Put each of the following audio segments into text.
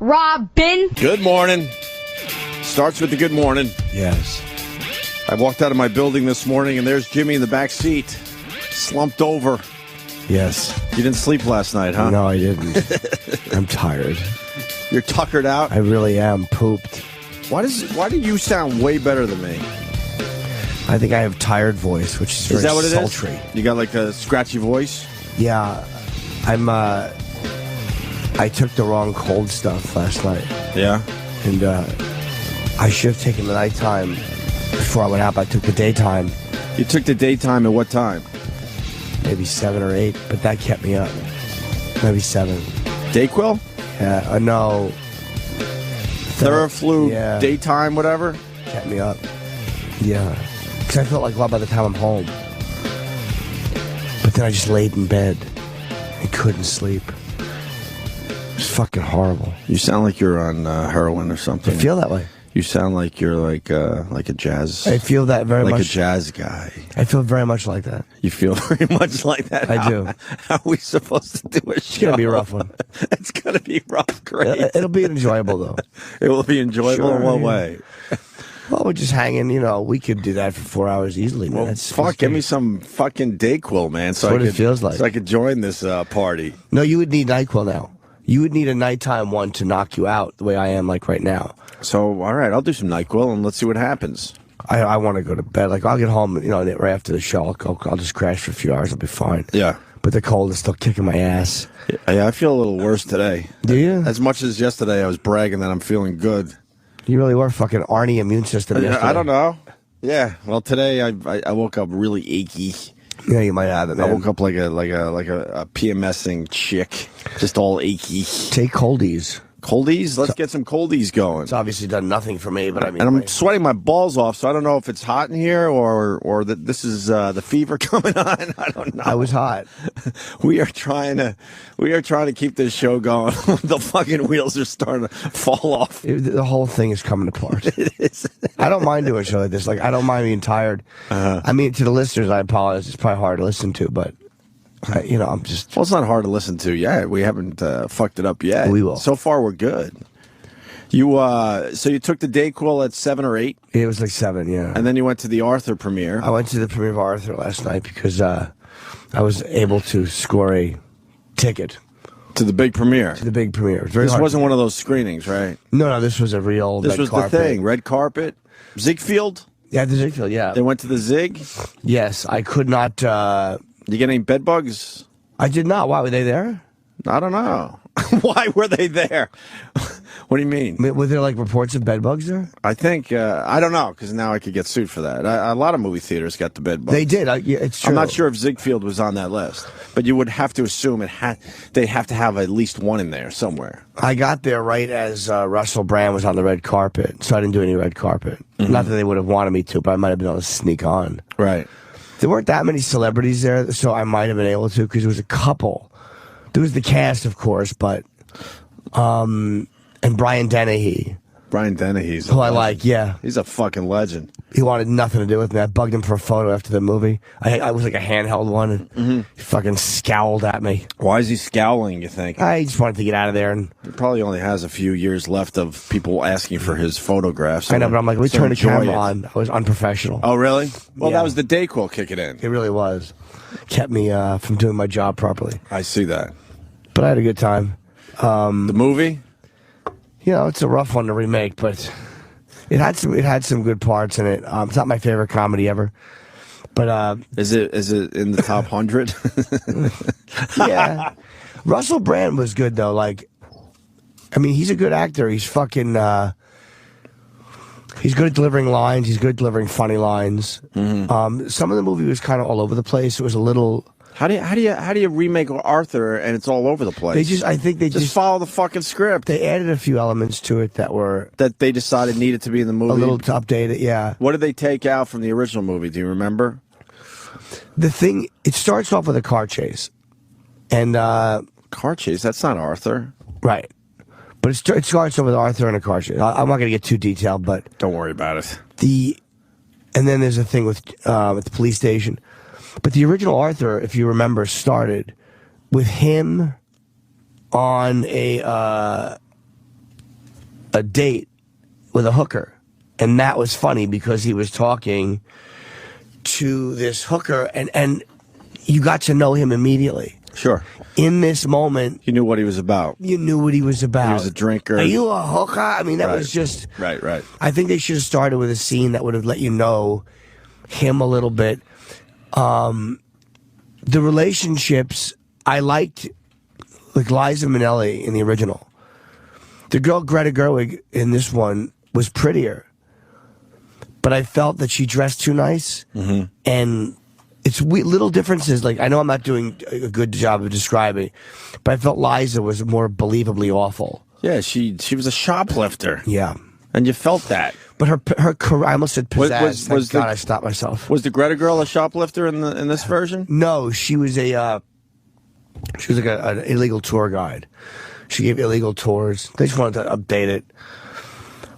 Robin. Good morning. Starts with the good morning. Yes. I walked out of my building this morning, and there's Jimmy in the back seat, slumped over. Yes. You didn't sleep last night, huh? No, I didn't. I'm tired. You're tuckered out? I really am pooped. Why do you sound way better than me? I think I have tired voice, which is very Is that what it sultry. is? You got like a scratchy voice? Yeah. I took the wrong cold stuff last night. Yeah? And I should have taken the nighttime before I went out, but I took the daytime. You took the daytime at what time? Maybe 7 or 8, but that kept me up. Maybe 7. Dayquil? Yeah, no. Theraflu, yeah. daytime, whatever? Kept me up. Yeah. Because I felt like, well, by the time I'm home. But then I just laid in bed and couldn't sleep. It was fucking horrible. You sound like you're on heroin or something. I feel that way. You sound like you're like a jazz. I feel that very much. Like a jazz guy. I feel very much like that. You feel very much like that. I do. How are we supposed to do a show? It's gonna be a rough one. It's gonna be rough. Great. It'll be enjoyable though. It will be enjoyable. Sure, in what yeah. way? Well, we're just hanging. You know, we could do that for 4 hours easily. Man. Well, fuck, give me some fucking Dayquil, man. That's what it feels like. So I could join this party. No, you would need NyQuil now. You would need a nighttime one to knock you out the way I am like right now. So, all right, I'll do some NyQuil and let's see what happens. I want to go to bed. Like, I'll get home, you know, right after the show. I'll just crash for a few hours. I'll be fine. Yeah. But the cold is still kicking my ass. Yeah, I feel a little worse today. Do you? As much as yesterday I was bragging that I'm feeling good. You really were fucking Arnie immune system yesterday. I don't know. Yeah. Well, today I woke up really achy. Yeah, you might have it, man. I woke up like a PMSing chick, just all achy. Take coldies. Coldies? Let's get some coldies going. It's obviously done nothing for me, but I mean... And I'm sweating my balls off, so I don't know if it's hot in here or that this is the fever coming on. I don't know. I was hot. We are trying to keep this show going. The fucking wheels are starting to fall off. The whole thing is coming apart. It is. I don't mind doing a show like this. Like, I don't mind being tired. I mean, to the listeners, I apologize. It's probably hard to listen to, but... you know, I'm just... Well, it's not hard to listen to yet. We haven't fucked it up yet. We will. So far, we're good. So you took the Dayquil at 7 or 8? It was like 7, yeah. And then you went to the Arthur premiere. I went to the premiere of Arthur last night because I was able to score a ticket. To the big premiere? To the big premiere. It was very This hard wasn't one of those screenings, right? No, this was a real This red was carpet. the thing. Red carpet? Ziegfeld? Yeah, the Ziegfeld, yeah. They went to the Zig? Yes, I could not... You get any bed bugs? I did not. Why, were they there? I don't know. Why were they there? What do you mean? Were there like reports of bed bugs there? I think, I don't know, because now I could get sued for that. A lot of movie theaters got the bed bugs. They did. Yeah, it's true. I'm not sure if Ziegfeld was on that list, but you would have to assume they have to have at least one in there somewhere. I got there right as Russell Brand was on the red carpet, so I didn't do any red carpet. Not that they would have wanted me to, but I might have been able to sneak on. Right. There weren't that many celebrities there, so I might have been able to, because there was a couple. There was the cast, of course, but... and Brian Dennehy. Brian Dennehy's who I like, yeah. He's a fucking legend. He wanted nothing to do with me. I bugged him for a photo after the movie. I was like a handheld one, and he fucking scowled at me. Why is he scowling, you think? I just wanted to get out of there. And he probably only has a few years left of people asking for his photographs. So I know, but I'm like, we turn the camera on. I was unprofessional. Oh, really? Well, Yeah. that was the Dayquil kicking in. It really was. Kept me from doing my job properly. I see that. But I had a good time. The movie? You know, it's a rough one to remake, but it had some good parts in it. It's not my favorite comedy ever, but is it in the top 100? Yeah, Russell Brand was good though. Like, I mean, he's a good actor. He's fucking. He's good at delivering lines. He's good at delivering funny lines. Some of the movie was kind of all over the place. It was a little. How do you remake Arthur and it's all over the place? I think they just follow the fucking script. They added a few elements to it that they decided needed to be in the movie. A little to update it, yeah. What did they take out from the original movie? Do you remember? It starts off with a car chase, and car chase. That's not Arthur, right? But it starts off with Arthur and a car chase. I'm not going to get too detailed, but don't worry about it. And then there's a thing with at the police station. But the original Arthur, if you remember, started with him on a a date with a hooker. And that was funny because he was talking to this hooker and you got to know him immediately. Sure. In this moment, You knew what he was about. you knew what he was about. He was a drinker. Are you a hooker? I mean, that Right. was just... Right. I think they should have started with a scene that would have let you know him a little bit. The relationships, I liked, like Liza Minnelli in the original. The girl Greta Gerwig in this one was prettier. But I felt that she dressed too nice. Mm-hmm. And it's little differences. Like, I know I'm not doing a good job of describing, but I felt Liza was more believably awful. Yeah, she was a shoplifter. Yeah. And you felt that. But her career, I almost said pizzazz. Was Thank God I stopped myself. Was the Greta girl a shoplifter in this version? No, she was like an illegal tour guide. She gave illegal tours. They just wanted to update it.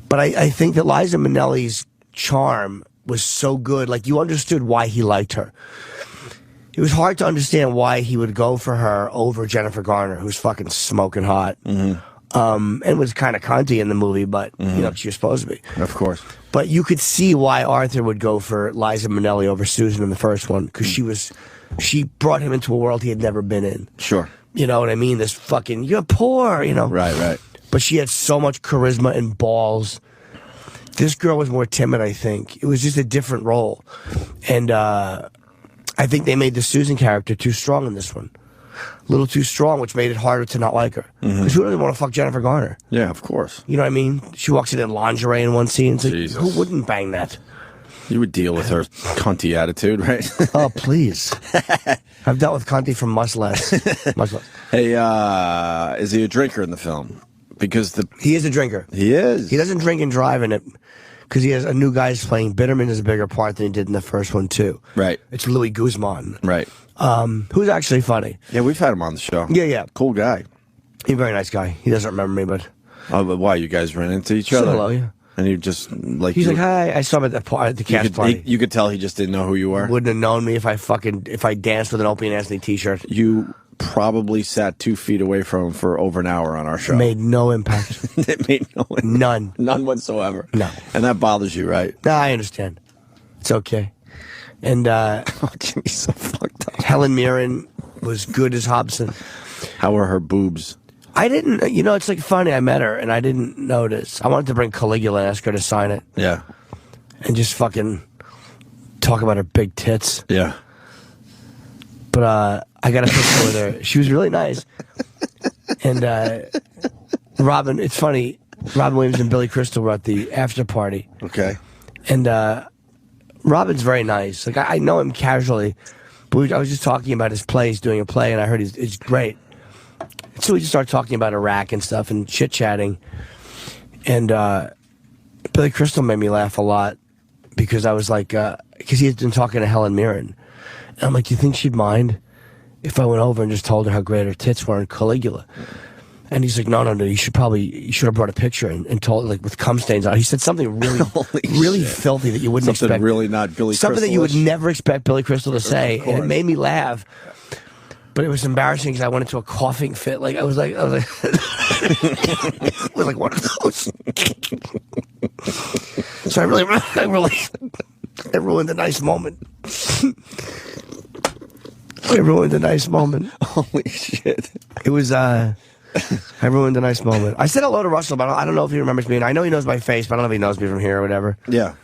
But I think that Liza Minnelli's charm was so good. Like, you understood why he liked her. It was hard to understand why he would go for her over Jennifer Garner, who's fucking smoking hot. Mm-hmm. And was kind of cunty in the movie, but you know, she was supposed to be. Of course. But you could see why Arthur would go for Liza Minnelli over Susan in the first one, because she brought him into a world he had never been in. Sure. You know what I mean? This fucking, you're poor, you know. Right. But she had so much charisma and balls. This girl was more timid, I think. It was just a different role. And I think they made the Susan character too strong in this one. A little too strong, which made it harder to not like her. Because who doesn't want to fuck Jennifer Garner? Yeah, of course. You know what I mean? She walks in lingerie in one scene. It's like, Jesus. who wouldn't bang that? You would deal with her cunty attitude, right? Oh, please. I've dealt with Conti from much less. Much less. Hey, is he a drinker in the film? Because He is a drinker. he is. He doesn't drink and drive in it because he has a new guy's playing. Bitterman is a bigger part than he did in the first one, too. Right. It's Louis Guzman. Right. Who's actually funny. Yeah, we've had him on the show. Yeah. Cool guy. He's a very nice guy. He doesn't remember me, but... Oh, but why? You guys ran into each Said other? hello, yeah. And you just, like... He's like, hi. I saw him at the cast party. You could tell he just didn't know who you were. Wouldn't have known me if I danced with an Opie and Anthony t-shirt. You probably sat 2 feet away from him for over an hour on our show. Made no impact. It made no impact. None. None whatsoever. No. And that bothers you, right? No, I understand. It's okay. And Oh, Jimmy's so fucked up. Helen Mirren was good as Hobson. How are her boobs? I didn't, you know, it's like funny. I met her and I didn't notice. I wanted to bring Caligula and ask her to sign it Yeah. and just fucking talk about her big tits. Yeah. But I got a picture with her. She was really nice. And Robin, it's funny. Robin Williams and Billy Crystal were at the after party. Okay. And Robin's very nice. Like, I know him casually, but I was just talking about his play. He's doing a play, and I heard he's great. So we just started talking about Iraq and stuff and chit-chatting. And Billy Crystal made me laugh a lot because I was like, because he had been talking to Helen Mirren. And I'm like, do you think she'd mind if I went over and just told her how great her tits were in Caligula? And he's like, no, you should have brought a picture and told, like, with cum stains on. He said something really filthy that you wouldn't Something expect. really not Billy Something that you would Crystal-ish. never expect Billy Crystal to say. Of And it course. made me laugh. But it was embarrassing because I went into a coughing fit. Like, I was like, it was like one of those. So I ruined a nice moment. I ruined a nice moment. Holy shit. It was, I ruined a nice moment. I said hello to Russell, but I don't know if he remembers me. And I know he knows my face, but I don't know if he knows me from here or whatever. Yeah.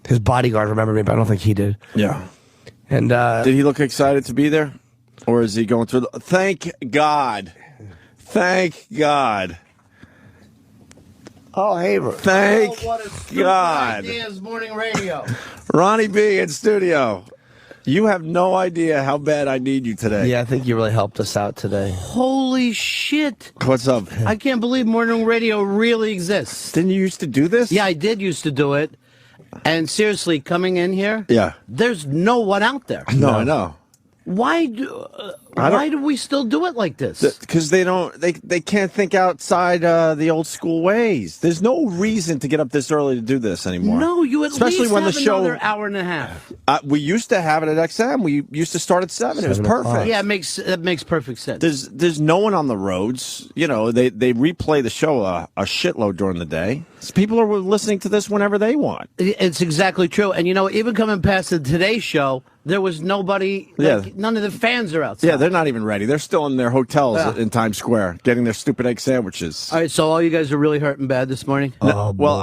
His bodyguard remembered me, but I don't think he did. Yeah. And Did he look excited to be there? Or is he going through the... Thank God. Thank God. oh, hey, Thank God. Ideas Morning Radio. Ronnie B in studio. You have no idea how bad I need you today. yeah, I think you really helped us out today. Holy shit. What's up? I can't believe morning radio really exists. Didn't you used to do this? Yeah, I did used to do it. And seriously, coming in here, Yeah. there's no one out there. No, I know. Why do we still do it like this? Because they can't think outside the old school ways. There's no reason to get up this early to do this anymore. No, you at especially least when have the show another hour and a half. We used to have it at XM. We used to start at 7. It was 7 o'clock. perfect. Yeah, that makes perfect sense. There's no one on the roads. You know, they replay the show a shitload during the day. So people are listening to this whenever they want. It's exactly true. And, even coming past the Today Show, there was nobody, none of the fans are outside. Yeah, they're not even ready. They're still in their hotels in Times Square getting their stupid egg sandwiches. All right, so all you guys are really hurting bad this morning? Oh, well,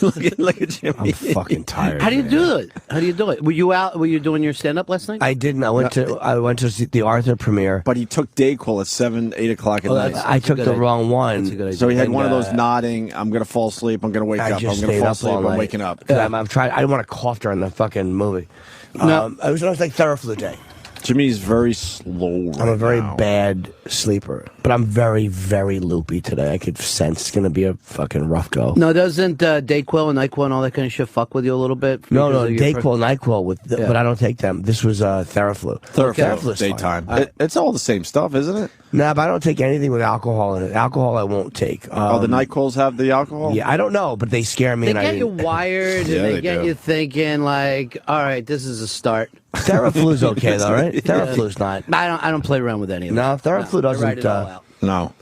look at Jimmy. I'm fucking tired. How do you do it? Were you out? Were you doing your stand-up last night? I didn't. I went to see the Arthur premiere. But he took Dayquil at 7, 8 o'clock at night. I took the wrong one. That's a good idea. So he had one of those nodding, I'm going to fall asleep, I'm going to wake up, I'm going to fall asleep, I'm waking up. I'm trying. I didn't want to cough during the fucking movie. No. I was like Theraflu day. Jimmy's very slow I'm a very now. bad sleeper, but I'm very, very loopy today. I could sense it's going to be a fucking rough go. No, doesn't Dayquil and NyQuil and all that kind of shit fuck with you a little bit? No, Dayquil, NyQuil, but I don't take them. This was Theraflu. Theraflu's daytime. It's all the same stuff, isn't it? No, but I don't take anything with alcohol in it. Alcohol I won't take. The NyQuils have the alcohol? Yeah, I don't know, but they scare me. They get you wired, Yeah, and they they get do. you thinking like, all right, this is a start. Theraflu's okay though, right? Theraflu's not. I don't play around with any of it. No, Theraflu I write doesn't. it all out. No.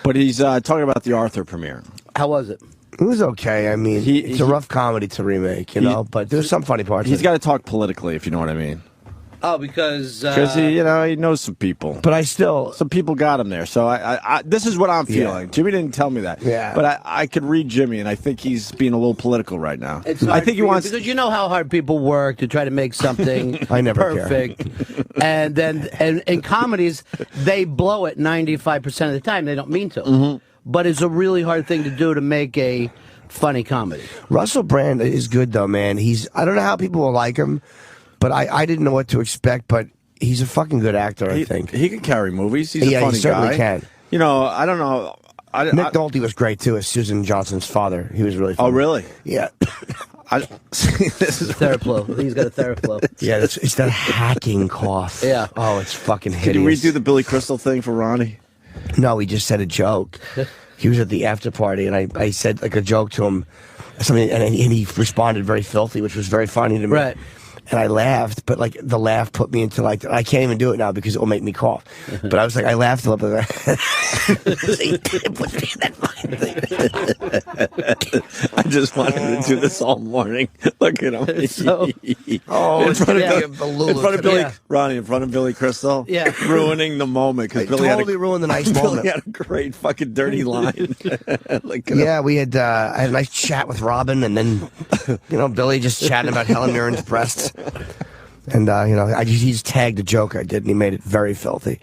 But he's talking about the Arthur premiere. How was it? It was okay. I mean, it's a rough comedy to remake, but there's some funny parts. He's got to talk politically, if you know what I mean. Oh, because he knows some people. But some people got him there. So I this is what I'm feeling. Yeah. Jimmy didn't tell me that. Yeah. But I could read Jimmy, and I think he's being a little political right now. It's I think he wants because you know how hard people work to try to make something I never perfect, and then in comedies they blow it 95% of the time. They don't mean to, but it's a really hard thing to do to make a funny comedy. Russell Brand is good though, man. I don't know how people will like him, but I didn't know what to expect. But he's a fucking good actor. I think he can carry movies. He's a funny he certainly guy. can. I don't know. Nick Nolte was great too as Susan Johnson's father. He was really funny. Oh, really? Yeah. This is Theraflu. He's got a Theraflu. Yeah, it's that hacking cough. Yeah. Oh, it's fucking hideous. Can you redo the Billy Crystal thing for Ronnie? No, he just said a joke. He was at the after party, and I said like a joke to him, something, and he responded very filthy, which was very funny to me. Right. And I laughed, but like the laugh put me into like I can't even do it now because it will make me cough. But I was like, I laughed a little bit. It puts me in that fucking thing. I just wanted to do this all morning. Look at him. It's so- Oh, in front of Billy, Ronnie, in front of Billy Crystal. Yeah. ruining the moment because Billy totally ruined the nice moment. Billy had a great fucking dirty line. Look at Yeah, him. we had I had a nice chat with Robin, and then Billy just chatting about Helen Mirren's breasts, and he just tagged a joke I did, and he made it very filthy,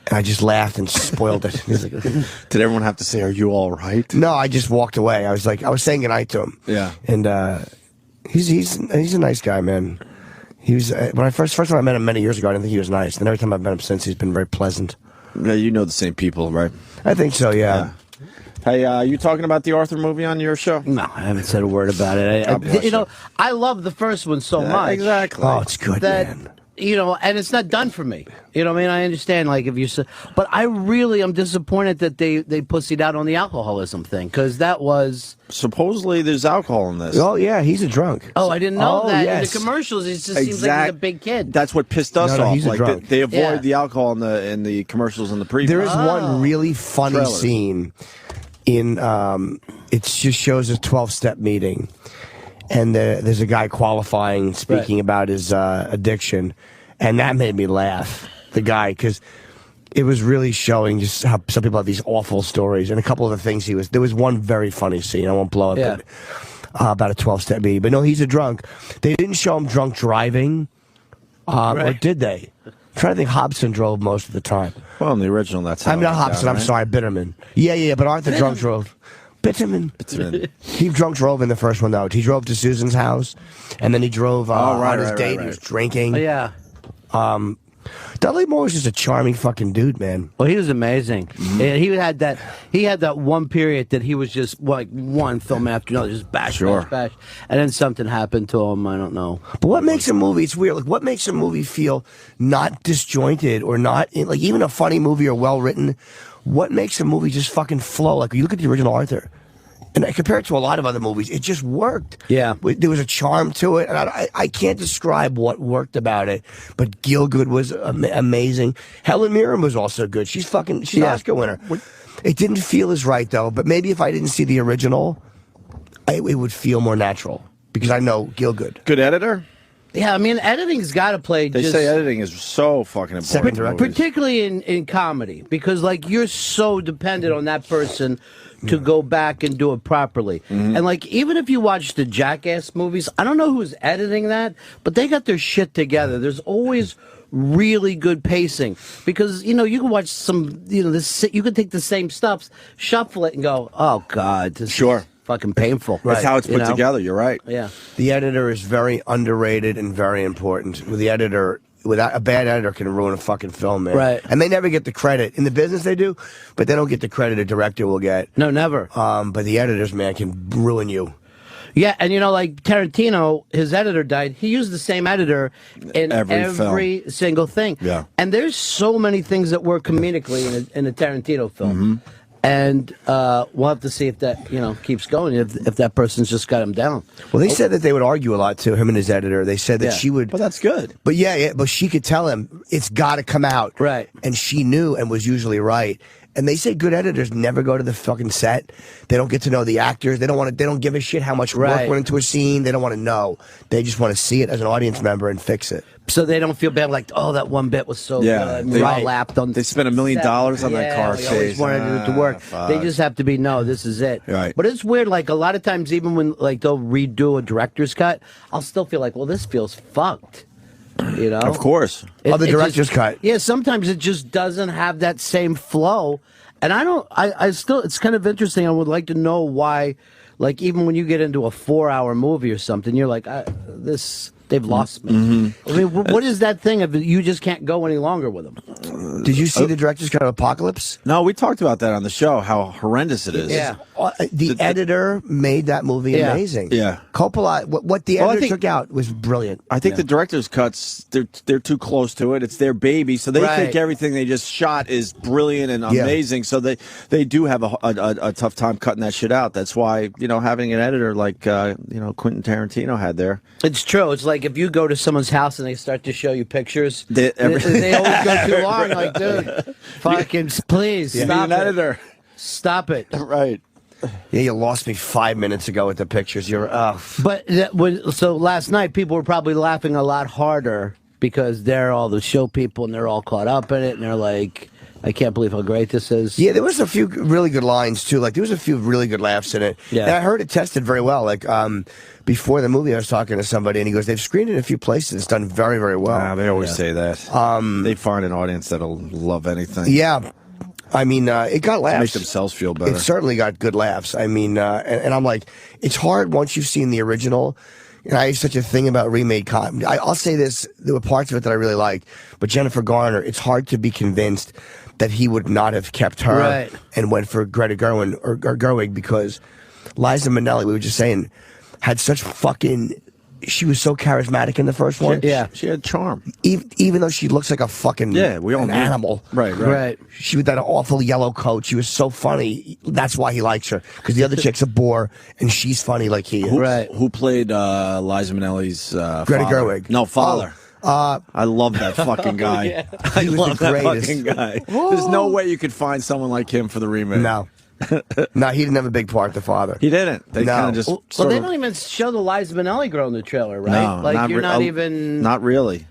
and I just laughed and spoiled it. He's like, Did everyone have to say, "Are you all right?" no, I just walked away. I was saying goodnight to him. Yeah. And he's a nice guy, man. He was when I first time I met him many years ago. I didn't think he was nice, and every time I've met him since, he's been very pleasant. Yeah, you know the same people, right? I think so. Yeah. Hey, you talking about the Arthur movie on your show? No, I haven't said a word about it. God bless you. I love the first one so much. Exactly. Oh, it's good, man. And it's not done for me. You know what I mean? I understand, like, if you said, but I really am disappointed that they pussied out on the alcoholism thing, because that was. Supposedly there's alcohol in this. Oh yeah, he's a drunk. Oh, I didn't know that. Yes. In the commercials, it just seems like he's a big kid. That's what pissed us No, off. he's a Like drunk. they avoid Yeah. the alcohol in the commercials and the previews. There is one really funny Trailers. scene in it just shows a 12-step meeting, and there's a guy qualifying, speaking about his addiction, and that made me laugh. The guy, because it was really showing just how some people have these awful stories, and a couple of the things there was one very funny scene. I won't blow it, Yeah. but about a 12-step meeting. But no, he's a drunk. They didn't show him drunk driving, or did they? I'm trying to think. Hobson drove most of the time. Well, in the original, that's how I'm not it went Hobson. down, I'm sorry, Bitterman. Yeah, but Arthur drunk drove. Bitterman. Bitterman. He drunk drove in the first one though. He drove to Susan's house, and then he drove on his date. He was drinking. Oh, yeah. The Dudley Moore was just a charming fucking dude, man. Well, he was amazing. And he had that one period that he was just like one film after another, just bash, bash. And then something happened to him. I don't know. But what makes a movie? It's weird. Like, what makes a movie feel not disjointed or not like even a funny movie or well written? What makes a movie just fucking flow? Like you look at the original Arthur. And compared to a lot of other movies, it just worked. Yeah. There was a charm to it. And I can't describe what worked about it, but Gielgud was amazing. Helen Mirren was also good. She's an Oscar winner. It didn't feel as right, though. But maybe if I didn't see the original, it would feel more natural. Because I know Gielgud. Good editor? Yeah, I mean, editing's got to play. They say editing is so fucking important. Particularly in comedy. Because, like, you're so dependent on that person to go back and do it properly. And like, even if you watch the Jackass movies, I don't know who's editing that, but they got their shit together. There's always really good pacing because, you know, you can watch some, you know, you can take the same stuff, shuffle it and go, oh God, this is fucking painful. That's how it's put together. You're right. Yeah. The editor is very underrated and very important. With the editor, without a bad editor can ruin a fucking film, man. Right. And they never get the credit. In the business they do, but they don't get the credit a director will get. No, never. But the editors, man, can ruin you. Yeah, and you know, like Tarantino, his editor died. He used the same editor in every single thing. Yeah. And there's so many things that work comedically in a Tarantino film. And we'll have to see if that, you know, keeps going, if that person's just got him down. Well, they said that they would argue a lot, too, him and his editor. They said that she would... But that's good. But but she could tell him, it's got to come out. Right. And she knew and was usually right. And they say good editors never go to the fucking set. They don't get to know the actors. They don't give a shit how much work went into a scene. They don't want to know. They just want to see it as an audience member and fix it. So they don't feel bad, like, oh, that one bit was so good. They lapped on. They spent $1 million on that car chase. They always wanted it to work. They just have to be, no, this is it. Right. But it's weird, like, a lot of times, even when, like, they'll redo a director's cut, I'll still feel like, well, this feels fucked. You know? Of course. The director's cut. Yeah, sometimes it just doesn't have that same flow. And I still, it's kind of interesting. I would like to know why, like, even when you get into a 4-hour movie or something, you're like, they've lost me. I mean, what is that thing of you just can't go any longer with them? Did you see the director's cut of Apocalypse? No, we talked about that on the show, how horrendous it is. Yeah. The editor made that movie amazing. Yeah. Coppola, what the editor took out was brilliant. I think the director's cuts, they're too close to it. It's their baby, so they think everything they just shot is brilliant and amazing. So they do have a tough time cutting that shit out. That's why, you know, having an editor like Quentin Tarantino had there. It's true. It's like if you go to someone's house and they start to show you pictures, they always go too long. Like, dude, fucking please stop an editor. Stop it. Right. Yeah, you lost me 5 minutes ago with the pictures. But so last night people were probably laughing a lot harder because they're all the show people and they're all caught up in it and they're like, I can't believe how great this is. Yeah, there was a few really good lines too. Like there was a few really good laughs in it. Yeah, and I heard it tested very well. Like before the movie, I was talking to somebody and he goes, "They've screened it in a few places. It's done very, very well." They always say that. They find an audience that'll love anything. Yeah. I mean, it got laughs. Make themselves feel better. It certainly got good laughs. I mean, and I'm like, it's hard once you've seen the original. And I have such a thing about remade comedy. I'll say this, there were parts of it that I really liked, but Jennifer Garner, it's hard to be convinced that he would not have kept her and went for Greta Gerwig or Gerwig because Liza Minnelli, we were just saying, had such fucking... She was so charismatic in the first one. She had charm. Even though she looks like a fucking animal. Right. She with that awful yellow coat. She was so funny. That's why he likes her. Because the other chick's a bore, and she's funny like he is. Who played Liza Minnelli's Greta father? Gerwig. No, father. I love that fucking guy. I love that fucking guy. There's no way you could find someone like him for the remake. No. No, he didn't have a big part, the father. He didn't. They kind of just. Well, they don't even show the Liza Minnelli girl in the trailer, right? No, like you're not even. Not really.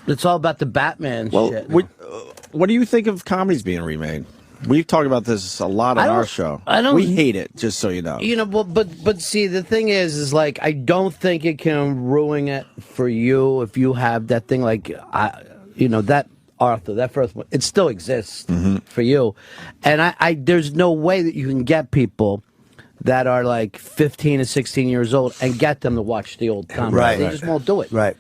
It's all about the Batman shit. What do you think of comedies being remade? We've talked about this a lot on our show. We hate it, just so you know. You know, but see, the thing is like I don't think it can ruin it for you if you have that thing like that. Arthur, that first one, it still exists for you. And I there's no way that you can get people that are like 15 and 16 years old and get them to watch the old comedy. They just won't do it. Right.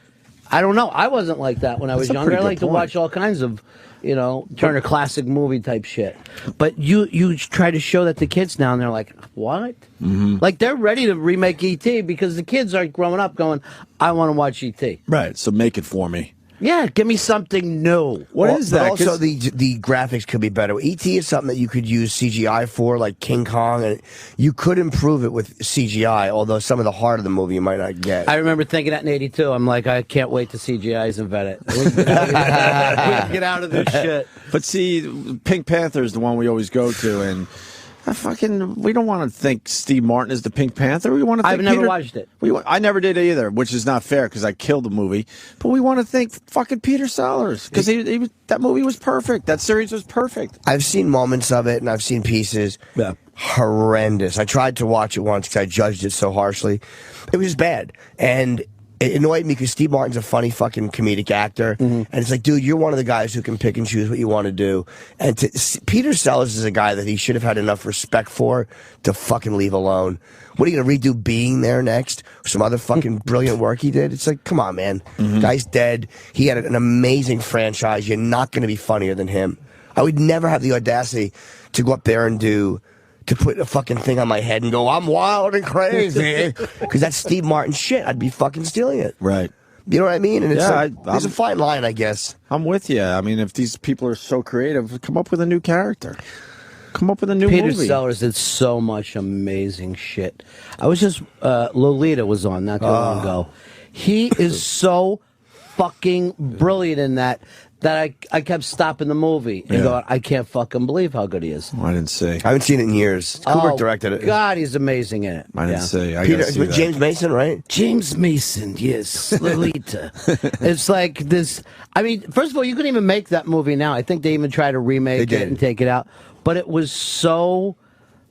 I don't know. I wasn't like that when I was younger. I like to watch all kinds of, Turner Classic movie type shit. But you try to show that to kids now, and they're like, what? Mm-hmm. Like, they're ready to remake E.T. because the kids are growing up going, I want to watch E.T. Right, so make it for me. Yeah, give me something new. What is that? Also, the graphics could be better. E.T. is something that you could use CGI for, like King Kong, and you could improve it with CGI, although some of the heart of the movie you might not get. I remember thinking that in '82. I'm like, I can't wait to CGI's invent it. We can get out of this shit. But see, Pink Panther is the one we always go to, and we don't want to think Steve Martin is the Pink Panther. We want to think I've never watched it. I never did either, which is not fair because I killed the movie. But we want to think fucking Peter Sellers because that movie was perfect. That series was perfect. I've seen moments of it and I've seen pieces. Yeah. Horrendous. I tried to watch it once because I judged it so harshly. It was bad. And it annoyed me because Steve Martin's a funny fucking comedic actor. Mm-hmm. And it's like, dude, you're one of the guys who can pick and choose what you want to do. And Peter Sellers is a guy that he should have had enough respect for to fucking leave alone. What are you going to redo Being There next? Some other fucking brilliant work he did? It's like, come on, man. Mm-hmm. Guy's dead. He had an amazing franchise. You're not going to be funnier than him. I would never have the audacity to go up there and to put a fucking thing on my head and go, I'm wild and crazy. Because that's Steve Martin shit. I'd be fucking stealing it. Right. You know what I mean? And it's there's a fine line, I guess. I'm with you. I mean, if these people are so creative, come up with a new character. Come up with a new movie. Peter Sellers did so much amazing shit. I was just, Lolita was on not too long ago. He is so fucking brilliant in that I kept stopping the movie and going, I can't fucking believe how good he is. I didn't see. I haven't seen it in years. Kubrick directed it. God, he's amazing in it. I didn't see. With James Mason, right? James Mason, yes. Lolita. It's like this. I mean, first of all, you couldn't even make that movie now. I think they even tried to remake it and take it out. But it was so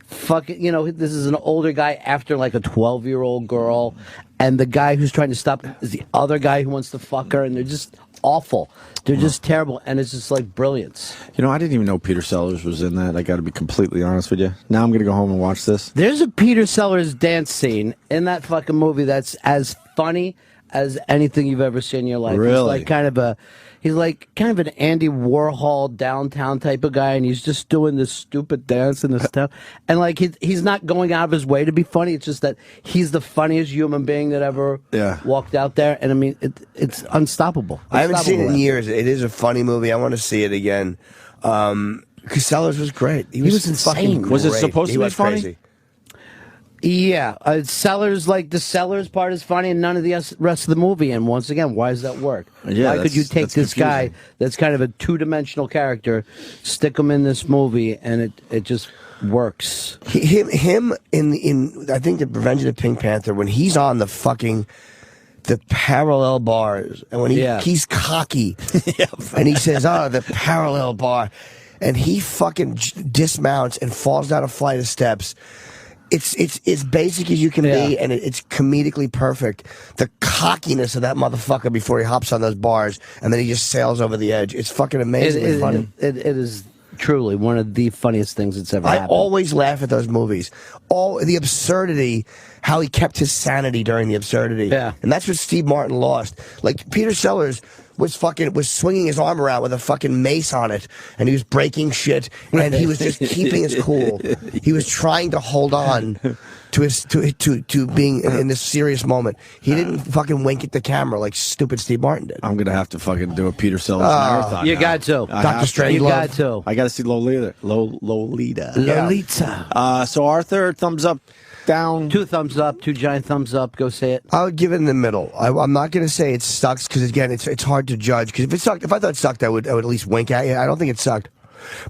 fucking, this is an older guy after like a 12-year-old girl. And the guy who's trying to stop is the other guy who wants to fuck her. And they're just awful. They're just terrible, and it's just like brilliance. I didn't even know Peter Sellers was in that. I got to be completely honest with you. Now I'm going to go home and watch this. There's a Peter Sellers dance scene in that fucking movie that's as funny as anything you've ever seen in your life. Really? He's like kind of an Andy Warhol downtown type of guy, and he's just doing this stupid dance in this town. And like he's not going out of his way to be funny. It's just that he's the funniest human being that ever walked out there. And I mean, it's unstoppable. I haven't seen it in years. It is a funny movie. I want to see it again. Because Sellers was great. He was insane. Was it supposed to be funny? Crazy. Yeah, Sellers, like the Sellers part is funny and none of the rest of the movie. And once again, why does that work? Yeah, why could you take this guy that's kind of a two-dimensional character, stick him in this movie, and it just works? Him in I think the Revenge of the Pink Panther, when he's on the parallel bars, and when he's cocky, and he says, the parallel bar, and he fucking dismounts and falls down a flight of steps. It's basic as you can be, and it's comedically perfect. The cockiness of that motherfucker before he hops on those bars, and then he just sails over the edge. It's fucking amazingly funny. It is truly one of the funniest things that's ever happened. I always laugh at those movies. All the absurdity, how he kept his sanity during the absurdity. Yeah. And that's what Steve Martin lost. Like, Peter Sellers was swinging his arm around with a fucking mace on it, and he was breaking shit, and he was just keeping his cool. He was trying to hold on to being in this serious moment. He didn't fucking wink at the camera like stupid Steve Martin did. I'm gonna have to fucking do a Peter Sellers marathon. You got to, Dr. Strangelove. You got to. I got to see Lolita. Lolita. So Arthur, thumbs up. Down. 2 thumbs up, 2 giant thumbs up. Go say it. I would give it in the middle. I'm not going to say it sucks because again, it's hard to judge. Because if it sucked, if I thought it sucked, I would at least wink at you. I don't think it sucked,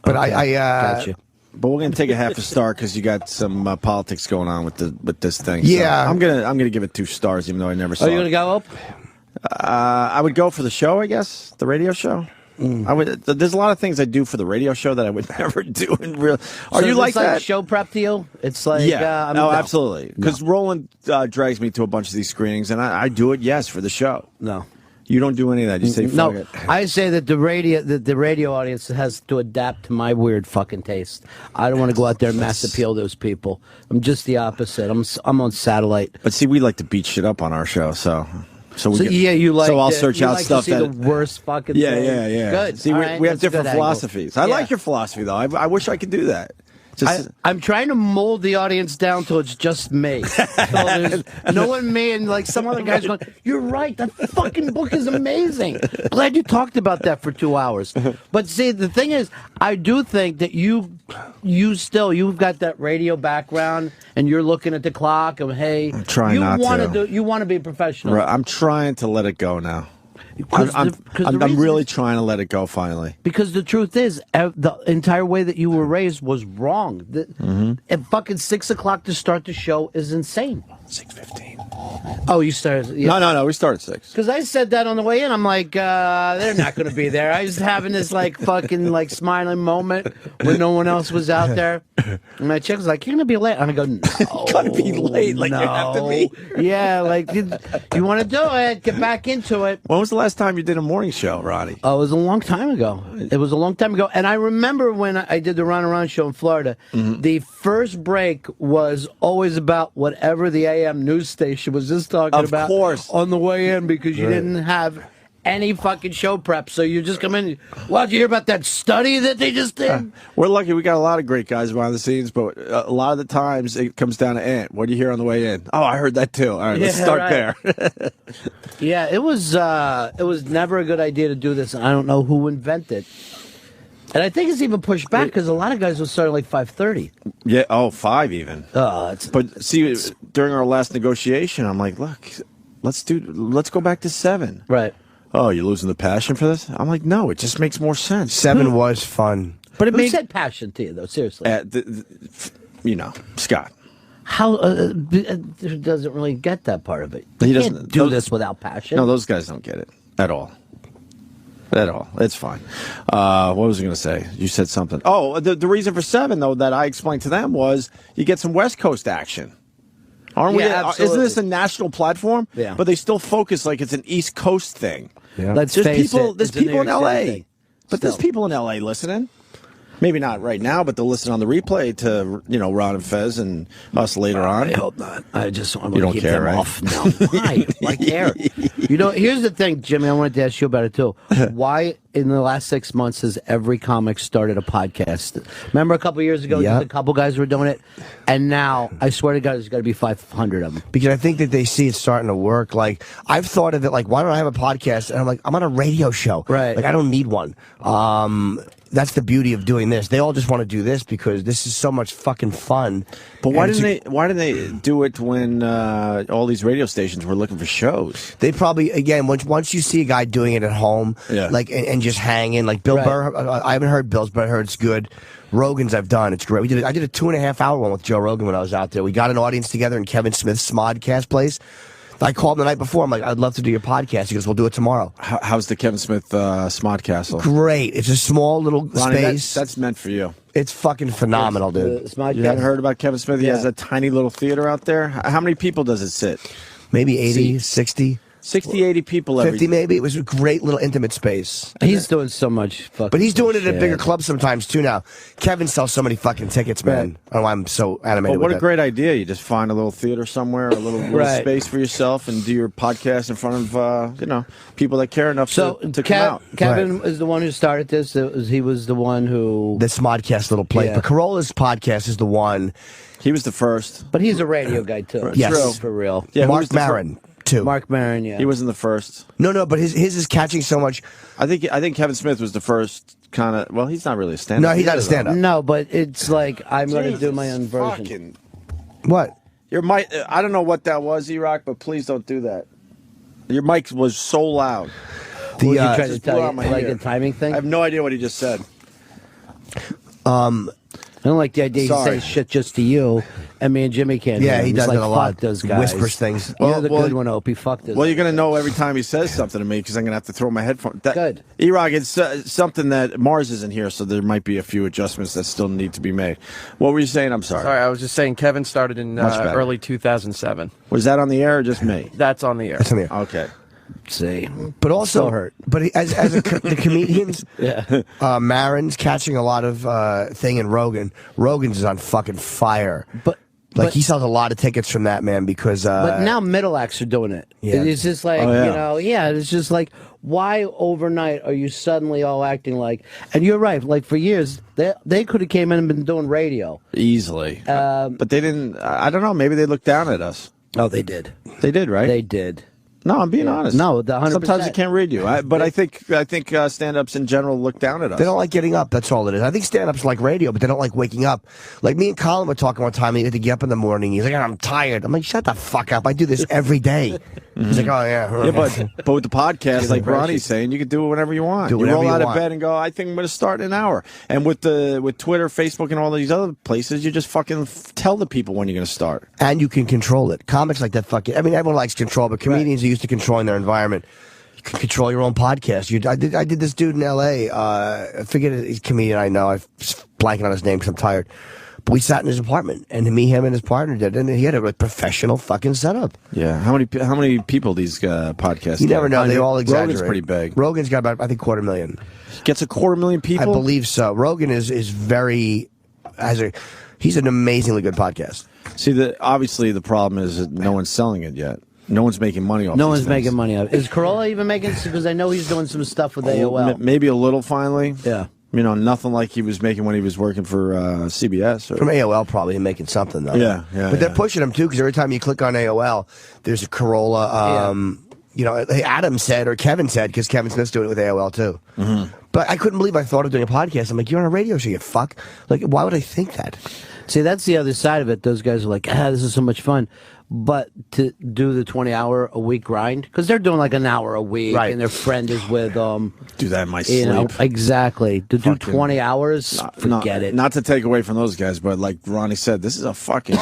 but okay. I gotcha. But we're going to take a half a star because you got some politics going on with this thing. Yeah, so I'm gonna give it 2 stars, even though I never saw. Are you gonna go up? I would go for the show, I guess, the radio show. There's a lot of things I do for the radio show that I would never do in real. Are you like that? Show prep to you? It's like no, absolutely. Because Roland drags me to a bunch of these screenings, and I do it. Yes, for the show. No, you don't do any of that. You say fuck it. I say that the radio audience has to adapt to my weird fucking taste. I don't want to go out there and mass appeal those people. I'm just the opposite. I'm on satellite. But see, we like to beat shit up on our show, so. So, you like. So I'll search out like stuff to see that the worst fucking. Yeah, thing. yeah. Good. See, we have different philosophies. I Yeah. like your philosophy though. I wish I could do that. I'm trying to mold the audience down till it's just me. So there's no one me and like some other guys going, you're right, that fucking book is amazing. Glad you talked about that for 2 hours. But see, the thing is, I do think that you've got that radio background and you're looking at the clock and hey, I'm trying not to. You want to be a professional. Right, I'm trying to let it go now. I'm really trying to let it go finally. Because the truth is, the entire way that you were raised was wrong. At fucking 6 o'clock to start the show is insane. 6:15. Oh, you started? Yeah. No. We started 6. Because I said that on the way in. I'm like, they're not going to be there. I was having this like fucking like smiling moment when no one else was out there. And my chick was like, "You're going to be late." And I go, "No, gonna be late. Like no. you have to be." Yeah, like you want to do it? Get back into it. When was the last time you did a morning show, Ronnie? Oh, it was a long time ago. It was a long time ago. And I remember when I did the Ron Around show in Florida, the first break was always about whatever the AM news station was just talking about on the way in because you didn't have any fucking show prep. So you just come in. Well, did you hear about that study that they just did? We're lucky. We got a lot of great guys behind the scenes, but a lot of the times it comes down to Ant. What do you hear on the way in? Oh, I heard that too. All right, let's start there. Yeah, it was never a good idea to do this. I don't know who invented it. And I think it's even pushed back because a lot of guys will start at like 5:30. Yeah, 5 even. But see, during our last negotiation, I'm like, look, let's go back to 7. Right. Oh, you're losing the passion for this? I'm like, no, it just makes more sense. 7 was fun. But it said passion to you, though, seriously. Scott. How doesn't really get that part of it. He You doesn't can't do this without passion. No, those guys don't get it at all. At all. It's fine. What was I going to say? You said something. Oh, the reason for 7, though, that I explained to them was you get some West Coast action. Aren't we? Absolutely. Isn't this a national platform? Yeah. But they still focus like it's an East Coast thing. Yeah. Let's There's face people, it. there's it's a people New in York City L.A. thing. But there's people in L.A. listening. Maybe not right now, but they'll listen on the replay to, Ron and Fez and us later on. I hope not. I just want You to don't keep care, them right? off. No, why? I care. Here's the thing, Jimmy. I wanted to ask you about it too. Why, in the last 6 months, has every comic started a podcast? Remember a couple years ago, just a couple guys were doing it, and now I swear to God, there's got to be 500 of them. Because I think that they see it starting to work. Like I've thought of it, like why don't I have a podcast? And I'm like, I'm on a radio show. Right. Like I don't need one. That's the beauty of doing this. They all just want to do this because this is so much fucking fun. But why didn't they do it when all these radio stations were looking for shows? They probably, again, once you see a guy doing it at home, like and just hanging, like Bill Burr. I haven't heard Bill's, but I heard it's good. Rogan's I've done. It's great. I did a 2.5 hour one with Joe Rogan when I was out there. We got an audience together in Kevin Smith's Smodcast place. I called him the night before. I'm like, I'd love to do your podcast. He goes, we'll do it tomorrow. How's the Kevin Smith Smodcastle? Great. It's a small little Ronnie, space. That's meant for you. It's fucking phenomenal, dude. You haven't heard about Kevin Smith? He has a tiny little theater out there. How many people does it sit? Maybe 80, 60. 60, 80 people 50 maybe. It was a great little intimate space. He's doing so much fucking But he's doing it at shit. bigger clubs sometimes, too, now. Kevin sells so many fucking tickets, man. Oh, I'm so animated Well, what with a that. great idea. You just find a little theater somewhere, a little space for yourself, and do your podcast in front of, people that care enough to come out. Kevin is the one who started this. He was the one who... This Modcast little place. Yeah. But Carolla's podcast is the one. He was the first. But he's a radio guy, too. Yes. True. For real. Yeah, Mark Maron, too. Mark Maron, yeah. He wasn't the first. No, but his is catching so much. I think Kevin Smith was the first kind of... Well, he's not really a stand-up. No, he's not a stand-up. No, but it's like, I'm going to do my own version. What? Your mic... I don't know what that was, E-Rock, but please don't do that. Your mic was so loud. What was he trying to just tell blew you? out my Like ear. a timing thing? I have no idea what he just said. I don't like the idea he says shit just to you, and me and Jimmy can't. Yeah, hear him. he He's does like, it a lot. Fuck those guys. Whispers things. You're the good one, Opie. Fuck this. Well, you're going to know every time he says something to me because I'm going to have to throw my headphones. Good. E-Rock, it's something that Mars isn't here, so there might be a few adjustments that still need to be made. What were you saying? I'm sorry. Sorry, I was just saying Kevin started in better. early 2007. Was that on the air or just me? That's on the air. That's on the air. Okay. See, But also, Still hurt. But the comedians, yeah. Maron's catching a lot of thing in Rogan. Rogan's is on fucking fire. But Like he sells a lot of tickets from that, man, because but now middle acts are doing it. Yeah. It's just like it's just like, why overnight are you suddenly all acting like? And you're right. Like for years, they could have came in and been doing radio easily, but they didn't. I don't know. Maybe they looked down at us. Oh, they did. They did, right? They did. No, I'm being honest. No, 100%. Sometimes I can't read you, but I think stand-ups in general look down at us. They don't like getting up. That's all it is. I think stand-ups like radio, but they don't like waking up. Like me and Colin were talking one time. He had to get up in the morning. He's like, I'm tired. I'm like, shut the fuck up. I do this every day. He's like, oh yeah. Yeah, but with the podcast, like Ronnie's saying, you can do it whenever you want. You roll out of bed and go, I think I'm going to start in an hour. And with Twitter, Facebook, and all these other places, you just fucking tell the people when you're going to start. And you can control it. Comics like that fucking. I mean, everyone likes control, but comedians are used to controlling their environment. You can control your own podcast. I did this dude in L.A. I forget he's a comedian I know. I'm blanking on his name because I'm tired. But we sat in his apartment, and him and his partner did, and he had a professional fucking setup. Yeah, how many people these podcasts? You never know. They all exaggerate. Rogan's pretty big. Rogan's got about, I think, 250,000. Gets a 250,000 people. I believe so. Rogan is very he's an amazingly good podcast. See, obviously the problem is that no one's selling it yet. No one's making money off. No one's making money off. Is Corolla even making? Because I know he's doing some stuff with AOL. Maybe a little finally. Yeah. You know, nothing like he was making when he was working for CBS. From AOL, probably making something though. Yeah. But they're pushing him too, because every time you click on AOL, there's a Corolla. You know, Adam said, or Kevin said, because Kevin Smith's doing it with AOL too. Mm-hmm. But I couldn't believe I thought of doing a podcast. I'm like, you're on a radio show, you fuck. Like, why would I think that? See, that's the other side of it. Those guys are like, this is so much fun. But to do the 20-hour-a-week grind, because they're doing like an hour a week, right, and their friend is with them. Do that in my sleep. Know, exactly. To do 20 hours, forget it. Not to take away from those guys, but like Ronnie said, this is a fucking...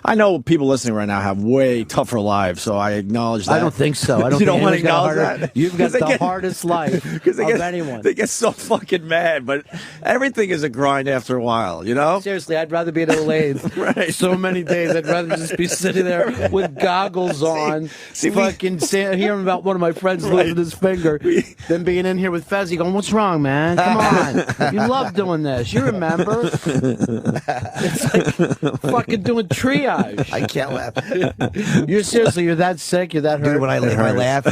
I know people listening right now have way tougher lives, so I acknowledge that. I don't think so. I don't you think don't want to acknowledge that? You've got the hardest life of anyone. They get so fucking mad, but everything is a grind after a while, you know? Seriously, I'd rather be in a lathe right. so many days. I'd rather just be sitting there with goggles on, fucking hearing about one of my friends losing his finger, than being in here with Fezzi going, "What's wrong, man? Come on, you love doing this. You remember? It's like fucking doing triage." I can't laugh. You're that sick. You're that hurt. Dude, when I laugh,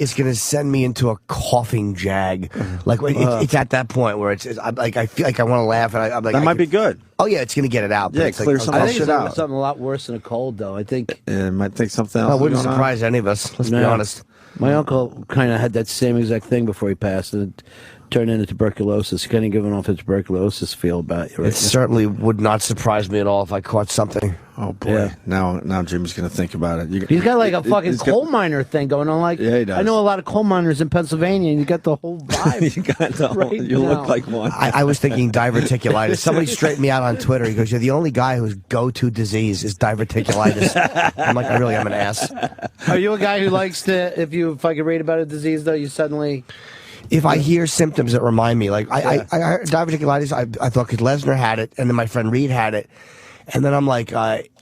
it's gonna send me into a coughing jag. Like it's at that point where I'm like, I feel like I want to laugh, and I'm like, that might be good. Oh yeah, it's gonna get it out. Yeah, clear some shit out. Something a lot worse than a cold, though. I think. It might take something else. I wouldn't surprise any of us. Let's be honest. My uncle kind of had that same exact thing before he passed, and it turned into tuberculosis. Kind of giving off the tuberculosis feel about you. Right? It certainly would not surprise me at all if I caught something. Oh boy! Yeah. Now Jim's gonna think about it. He's got like a fucking coal miner thing going on. Like, yeah, he does. I know a lot of coal miners in Pennsylvania, and you got the whole vibe. You got the whole, you look like one. I was thinking diverticulitis. Somebody straightened me out on Twitter. He goes, "You're the only guy whose go-to disease is diverticulitis." I'm like, I really am an ass. Are you a guy who likes to, if you fucking read about a disease, though, you suddenly... If I hear symptoms that remind me, like I heard diverticulitis, I thought because Lesnar had it, and then my friend Reed had it, and then I'm like,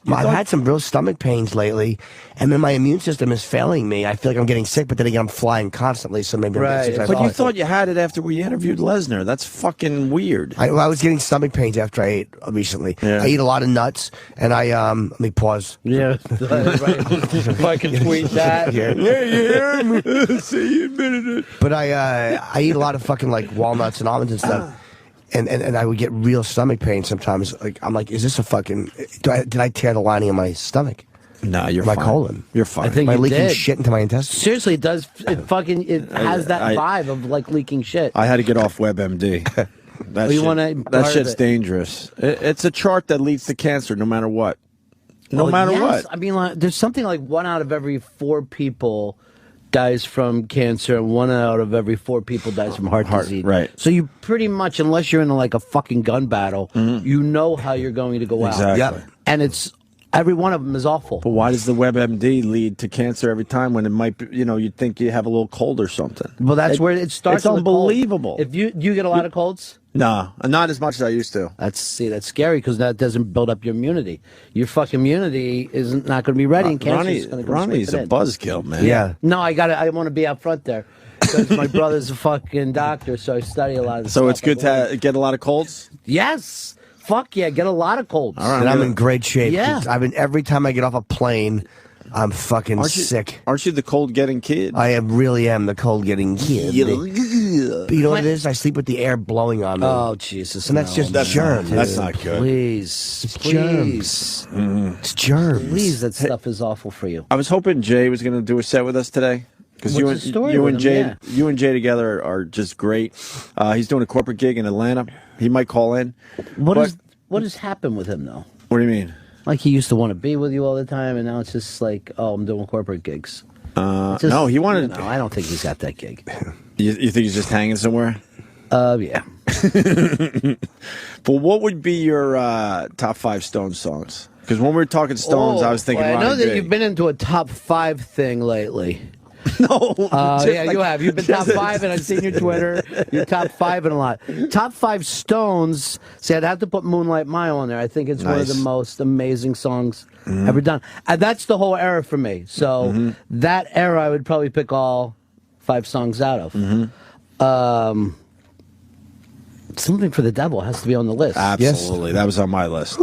I've had some real stomach pains lately, and then my immune system is failing me. I feel like I'm getting sick, but then again, I'm flying constantly, so maybe I'm getting sick. But you thought you had it after we interviewed Lesnar. That's fucking weird. I was getting stomach pains after I ate recently. Yeah. I eat a lot of nuts, and let me pause. Yeah, if I can tweet that. Yeah, you hear me? See, you admitted it. But I eat a lot of fucking like walnuts and almonds and stuff. And I would get real stomach pain sometimes. Like I'm like, is this a fucking? Did I tear the lining of my stomach? No, you're my fine. colon. You're fine. I think am I you leaking did. shit into my intestines? Seriously, it does. It has that vibe of like leaking shit. I had to get off WebMD. That shit's dangerous. It's a chart that leads to cancer, no matter what. No matter what. I mean, like, there's something like 1 out of every 4 people dies from cancer, and 1 out of every 4 people dies from heart disease. Right. So you pretty much, unless you're in like a fucking gun battle, you know how you're going to go out. Exactly. Yep. And it's every one of them is awful. But why does the WebMD lead to cancer every time when it might be, you'd think you have a little cold or something? Well, that's where it starts. It's unbelievable. If you get a lot of colds? No, not as much as I used to. That's scary because that doesn't build up your immunity. Your fucking immunity is not going to be ready, and cancer is going to go Ronnie's a buzzkill, man. Yeah. No, I want to be out front there because my brother's a fucking doctor, so I study a lot of So stuff. it's good to get a lot of colds? Yes. fuck yeah, get a lot of colds. All right, And I'm in great shape. Yeah. Every time I get off a plane, I'm fucking sick. Aren't you the cold getting kid? I really am the cold getting kid. But you know what it is? I sleep with the air blowing on me. Oh, Jesus. And that's just germs. That's not good. Please. It's Please. germs. It's germs. Please, that stuff is awful for you. I was hoping Jay was going to do a set with us today. Because What's the story you with and him? Jay, you and Jay together are just great. He's doing a corporate gig in Atlanta. He might call in. What has happened with him, though? What do you mean? Like, he used to want to be with you all the time, and now it's just like, oh, I'm doing corporate gigs. No, he wanted. No, I don't think he's got that gig. You think he's just hanging somewhere? Yeah. But what would be your top 5 Stones songs? Because when we were talking Stones, I was thinking. Well, I know Ronnie that B. you've been into a top 5 thing lately. No. Yeah, you have. You've been top 5, and I've seen your Twitter. You're top 5 in a lot. Top 5 Stones. See, I'd have to put Moonlight Mile on there. I think it's one of the most amazing songs ever done. And that's the whole era for me. So that era, I would probably pick all 5 songs out of. Something for the Devil has to be on the list. Absolutely. That was on my list.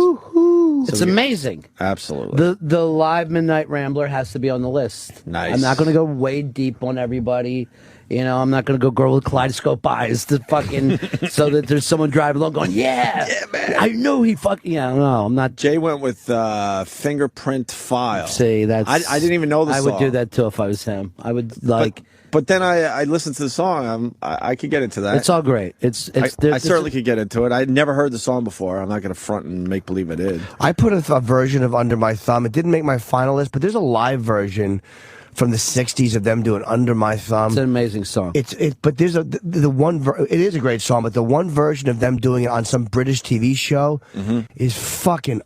It's amazing. Absolutely. The live Midnight Rambler has to be on the list. Nice. I'm not going to go way deep on everybody. You know, I'm not going to go girl with kaleidoscope eyes to fucking so that there's someone driving along going, yeah, man. I know he fucking, yeah, no, I'm not. Jay went with Fingerprint File. See, that's. I didn't even know the song. I would do that too if I was him. I would like. But then I listened to the song. I could get into that. It's all great. I certainly could get into it. I'd never heard the song before. I'm not going to front and make believe I did. I put a version of Under My Thumb. It didn't make my final list, but there's a live version from the '60s of them doing Under My Thumb. It's an amazing song. But there's the one. It is a great song, but the one version of them doing it on some British TV show is fucking.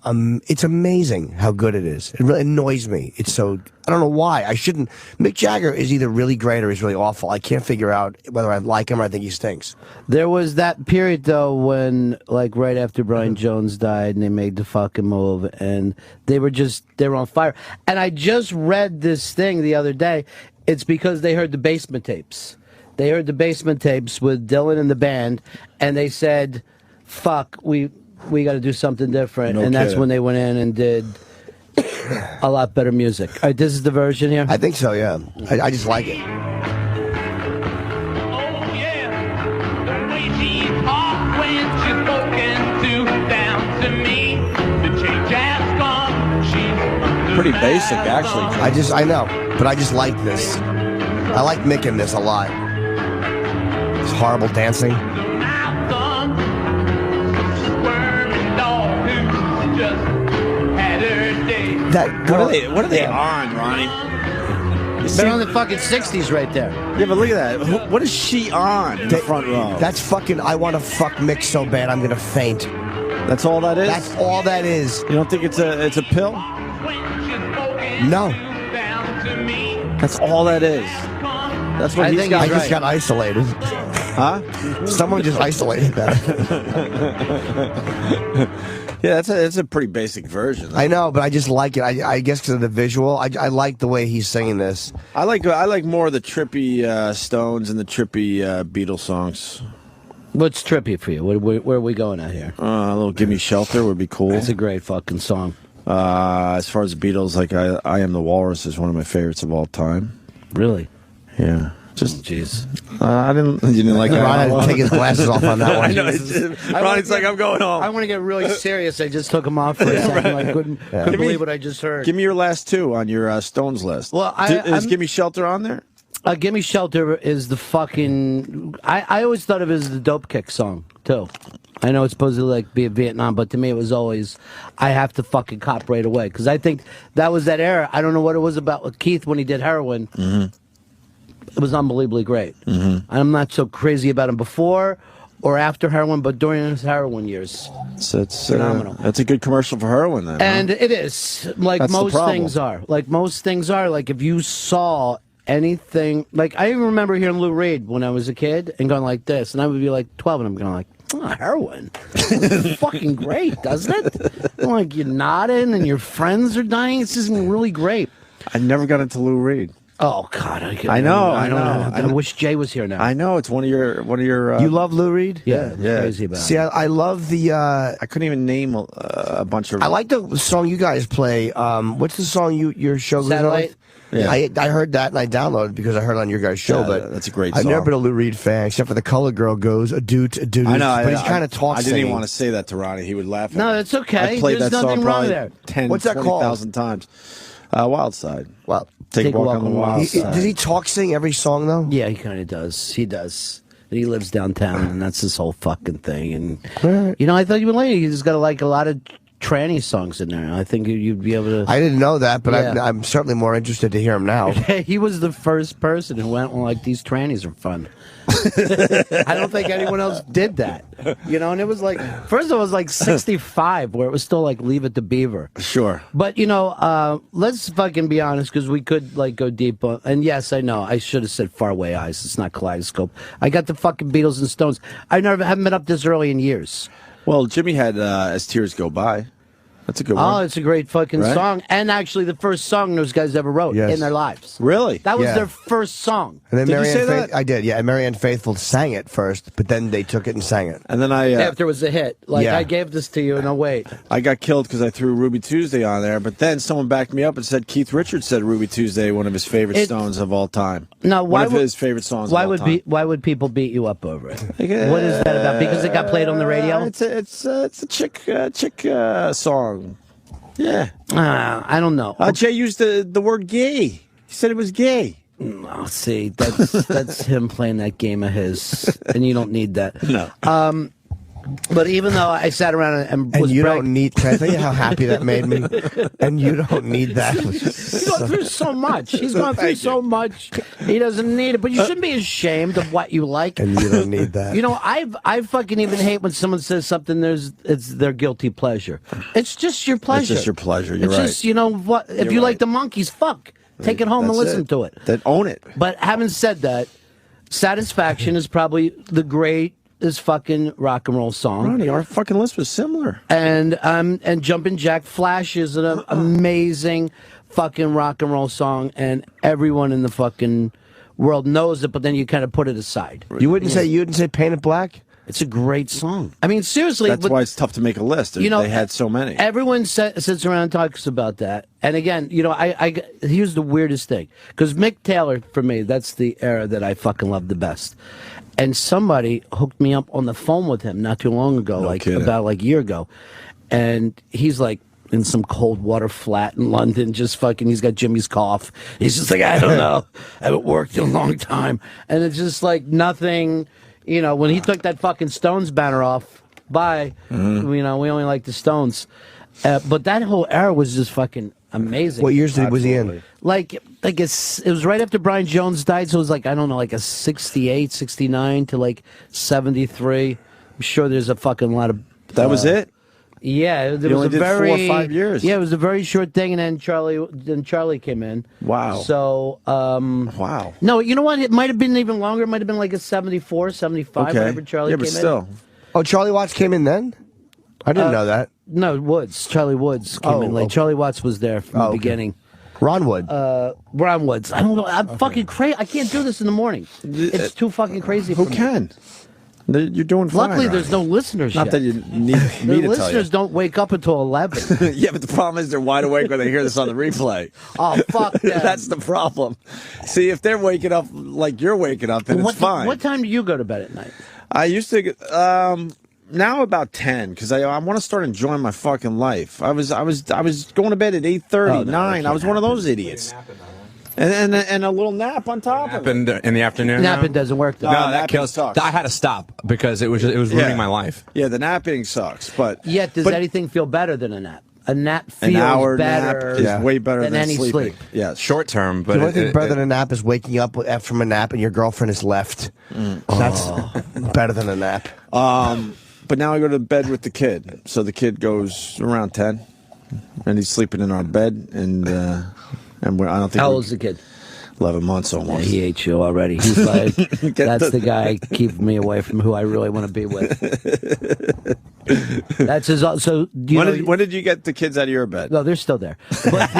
It's amazing how good it is. It really annoys me. It's so. I don't know why. I shouldn't. Mick Jagger is either really great or he's really awful. I can't figure out whether I like him or I think he stinks. There was that period, though, when, like, right after Brian Jones died and they made the fucking move, and they were on fire. And I just read this thing the other day. It's because they heard the Basement Tapes. They heard the Basement Tapes with Dylan and the band, and they said, fuck, we got to do something different. No and that's kidding. when they went in and did a lot better music. All right, this is the version here? I think so, yeah. I just like it. Pretty basic, actually. I know, but I just like this. I like Mick in this a lot. It's horrible dancing. What are they on, Ronnie? They're on the fucking 60s right there. Yeah, but look at that. What is she on in the front row? That's fucking. I want to fuck Mick so bad I'm gonna faint. That's all that is? That's all that is. You don't think it's a pill? No. That's all that is. That's what he's got. I just got isolated. Huh? Someone just isolated that. Yeah, that's a pretty basic version. I know, but I just like it. I guess because of the visual. I like the way he's singing this. I like more of the trippy Stones and the trippy Beatles songs. What's trippy for you? Where are we going at here? A little "Give Me Shelter" would be cool. It's a great fucking song. As far as the Beatles, like I Am the Walrus is one of my favorites of all time. Really? Yeah. Just jeez. You didn't like that. Ron had to take his glasses off on that one. I know. Ronnie's like, I'm going home. I want to get really serious. I just took them off for a second. I couldn't believe what I just heard. Give me your last 2 on your Stones list. Well, is "Give Me Shelter" on there? "Give Me Shelter" is the fucking. I always thought of it as the Dope Kick song too. I know it's supposed to like be a Vietnam, but to me it was always I have to fucking cop right away because I think that was that era. I don't know what it was about with Keith when he did Heroin. It was unbelievably great. I'm not so crazy about him before or after Heroin, but during his Heroin years, it's phenomenal. That's a good commercial for heroin, then. And it is like That's most the problem. things are. Like most things are. Like if you saw anything, like I even remember hearing Lou Reed when I was a kid and going like this, and I would be like 12, and I'm going like, oh, heroin. It's fucking great, doesn't it? Like you're nodding and your friends are dying. It's just really great. I never got into Lou Reed. Oh God, I know. I wish Jay was here now. I know it's one of your. You love Lou Reed? Yeah, yeah. crazy about. See, I love the. I couldn't even name a bunch of. I like the song you guys play. What's the song your show goes Satellite? on? Yeah. I heard that and I downloaded it because I heard it on your guys' show. Yeah, but that's a great I've never song. been a Lou Reed fan except for the Color Girl goes a doot. I know, but he's kind of talk. I didn't even want to say that to Ronnie. He would laugh. At No, me. it's okay. I played There's that nothing song wrong probably there. 10, What's that called? 20,000 times. Wild Side. Well, Take a walk on the wild side. Does he talk sing every song though? Yeah, he kind of does. He does. He lives downtown, and that's his whole fucking thing. And I thought you were late. He's got like a lot of tranny songs in there. I think you'd be able to. I didn't know that, but Yeah. I'm certainly more interested to hear him now. He was the first person who went, well, like, these trannies are fun. I don't think anyone else did that. And it was like, first it was like 65, where it was still like Leave It to Beaver. Sure. But, let's fucking be honest, because we could, like, go deep on, and yes, I know, I should have said Faraway Eyes. It's not Kaleidoscope. I got the fucking Beatles and Stones. I haven't been up this early in years. Well, Jimmy had As Tears Go By. That's a good one. Oh, it's a great fucking Right? song. And actually the first song those guys ever wrote Yes. in their lives. Really? That was Yeah. their first song. And then Did you Marianne say that? I did, yeah. And Marianne Faithfull sang it first, but then they took it and sang it. And then I After it was a hit. Like, Yeah. I gave this to you, no wait. I got killed because I threw Ruby Tuesday on there. But then someone backed me up and said Keith Richards said Ruby Tuesday one of his favorite Stones of all time. No, one why of would- his favorite songs. Why of all would time. why would people beat you up over it? What is that about? Because it got played on the radio? It's a chick song. Yeah. I don't know. Jay used the word gay. He said it was gay. Oh, see, that's him playing that game of his, and you don't need that. No. But even though I sat around and was And you brag- don't need. Can I tell you how happy that made me? And you don't need that. He's gone through so much. He's gone through so much. He doesn't need it. But you shouldn't be ashamed of what you like. And you don't need that. I fucking even hate when someone says something. It's their guilty pleasure. It's just your pleasure. It's just your pleasure. You're it's right. just what if You're you like right. the Monkees, fuck. Take it home and That's listen to it. Then own it. But having said that, Satisfaction is probably the greatest fucking rock and roll song. Ronnie, our fucking list was similar. And Jumpin' Jack Flash is an amazing fucking rock and roll song, and everyone in the fucking world knows it. But then you kind of put it aside. You wouldn't say Paint It Black? It's a great song. I mean, seriously. That's why it's tough to make a list. They had so many. Everyone sits around and talks about that. And again, here's the weirdest thing. Because Mick Taylor, for me, that's the era that I fucking love the best. And somebody hooked me up on the phone with him not too long ago, about a year ago. And he's like in some cold water flat in London, just fucking, he's got Jimmy's cough. He's just like, I don't know. I haven't worked in a long time. And it's just like nothing. When he took that fucking Stones banner off, we only like the Stones. But that whole era was just fucking amazing. What years was he in? It was right after Brian Jones died, so it was like, I don't know, like a 68, 69 to 73. I'm sure there's a fucking lot of. That was it? Yeah, there was only a did very 4 or 5 years. Yeah, it was a very short thing, and then Charlie came in. Wow. So Wow. no, you know what? It might have been even longer. It might have been like a 74, 75, Okay. whenever Charlie came but in. still. Oh, Charlie Watts came in then? I didn't know that. No, Charlie Woods came in late. okay. Charlie Watts was there from the beginning. Ron Wood. Ron Woods. I don't know. I'm fucking crazy. I can't do this in the morning. It's too fucking crazy for Who me. can? You're doing fine. Luckily, there's no listeners Not yet. that you need me The to tell you. listeners don't wake up until 11. Yeah, but the problem is they're wide awake when they hear this on the replay. Oh, fuck them. That's the problem. See, if they're waking up like you're waking up, then it's fine. What time do you go to bed at night? I used to now about 10 because I want to start enjoying my fucking life. I was going to bed at 8:30, 9. I was one of those idiots. And a little nap on top of it. In the afternoon. Napping doesn't work. Though. No, that napping kills. sucks. I had to stop because it was ruining my life. Yeah, the napping sucks, but Yet, does but anything feel better than a nap? A nap feels an hour better nap is way better than any sleeping. sleep. Yes. Short term, but The only thing better than a nap is waking up from a nap and your girlfriend is left. That's better than a nap. But now I go to bed with the kid, so the kid goes around 10, and he's sleeping in our bed, and I don't think. How old is the kid? 11 months Yeah, almost. he hates you already. He's like, that's the guy keeping me away from who I really want to be with. That's his. So When did you get the kids out of your bed? No, they're still there. But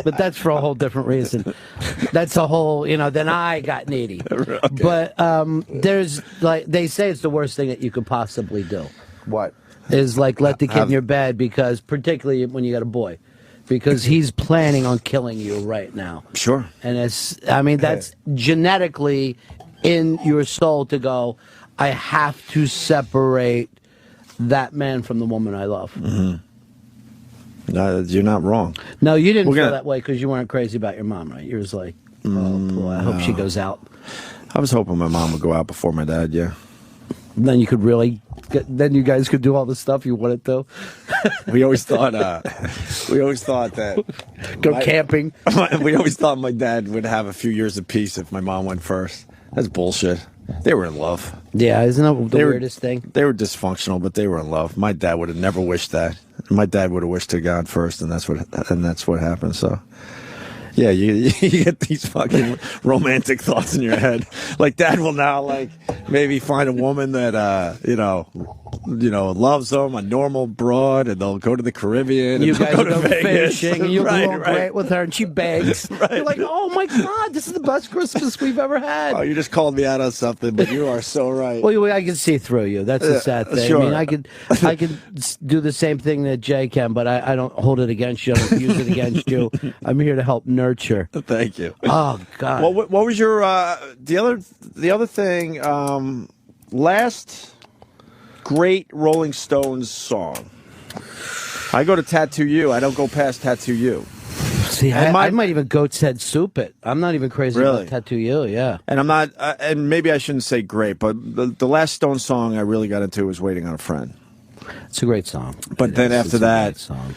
but that's for a whole different reason. That's a whole, then I got needy. Okay. But there's like they say it's the worst thing that you could possibly do. What? Is like let the kid in your bed because particularly when you got a boy. Because he's planning on killing you right now. Sure. And that's genetically in your soul to go, I have to separate that man from the woman I love. Mm-hmm. No, you're not wrong. No, you didn't feel that way because you weren't crazy about your mom, right? You was like, oh, boy, I hope she goes out. I was hoping my mom would go out before my dad, yeah. And then you could really then you guys could do all the stuff you wanted to. We always thought that go camping. We always thought my dad would have a few years of peace if my mom went first. That's bullshit. They were in love. Yeah, isn't that the weirdest thing? They were dysfunctional, but they were in love. My dad would have never wished that. My dad would have wished to God first, and that's what happened. So, yeah, you get these fucking romantic thoughts in your head. Like, Dad will now maybe find a woman that loves them, a normal broad, and they'll go to the Caribbean. You and guys go go to Vegas. fishing, and you'll right, go great with her, and she begs. You're like, oh my God, this is the best Christmas we've ever had. Oh, you just called me out on something, but you are so right. Well, I can see through you. That's the sad thing. Sure. I mean, I could do the same thing that Jay can, but I don't hold it against you. I don't use it against you. I'm here to help nurture. Thank you. Oh God. Well, what was your the other thing? Last great Rolling Stones song. I go to Tattoo You. I don't go past Tattoo You. See, I might even goat's head soup it. I'm not even crazy about Tattoo You. Yeah. And I'm not. And maybe I shouldn't say great, but the last Stone song I really got into was Waiting on a Friend. It's a great song. But then after that, song.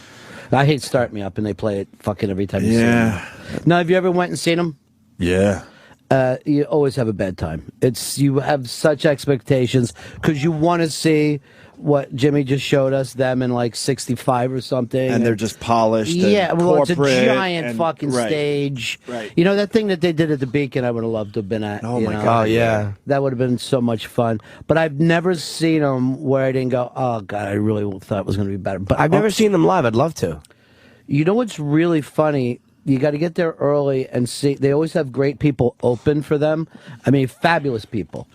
I hate Start Me Up, and they play it fucking every time you see them. Now, have you ever went and seen them? Yeah. You always have a bad time. You have such expectations because you want to see what Jimmy just showed us, them in like 65 or something. And they're just polished. Yeah, and well, it's a giant fucking stage. Right. You know, that thing that they did at the Beacon, I would have loved to have been at. Oh, my know? God. Oh, yeah. That would have been so much fun. But I've never seen them where I didn't go, oh, God, I really thought it was going to be better. But I've never seen them live. I'd love to. You know what's really funny? You got to get there early and see. They always have great people open for them. I mean, fabulous people.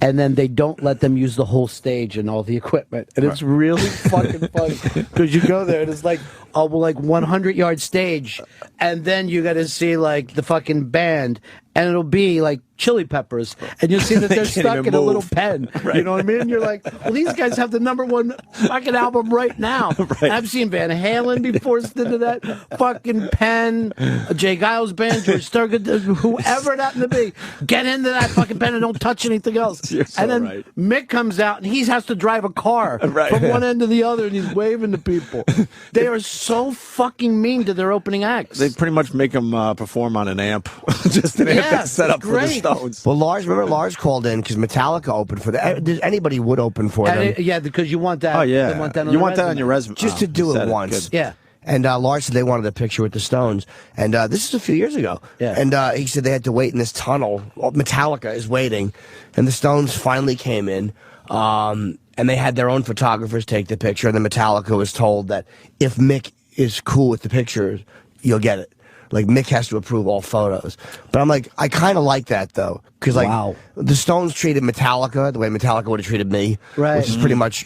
And then they don't let them use the whole stage and all the equipment. And it's really fucking funny. Because you go there and it's like, 100-yard stage. And then you got to see, like, the fucking band. And it'll be, like, Chili Peppers. And you'll see that they're stuck in a little pen. Right. You know what I mean? You're like, well, these guys have the #1 fucking album right now. Right. I've seen Van Halen be forced into that fucking pen. Jay Giles Band, George Thorogood, whoever it happened to be. Get into that fucking pen and don't touch anything else. You're so and then right. Mick comes out and he has to drive a car from one end to the other and he's waving to people. They are so fucking mean to their opening acts. They pretty much make them perform on an amp. Just an amp that's set up for the Stones. Well, Lars called in because Metallica opened for them. Anybody would open for them. Yeah, because you want that. Oh, yeah. They want that you want that on your resume. Just to do it once. Yeah. And Lars said they wanted a picture with the Stones. And this is a few years ago. Yeah. And he said they had to wait in this tunnel. Well, Metallica is waiting. And the Stones finally came in. And they had their own photographers take the picture. And then Metallica was told that if Mick is cool with the pictures, you'll get it. Like, Mick has to approve all photos. But I'm like, I kind of like that, though. Because, like, the Stones treated Metallica the way Metallica would have treated me. Right. Which is pretty much,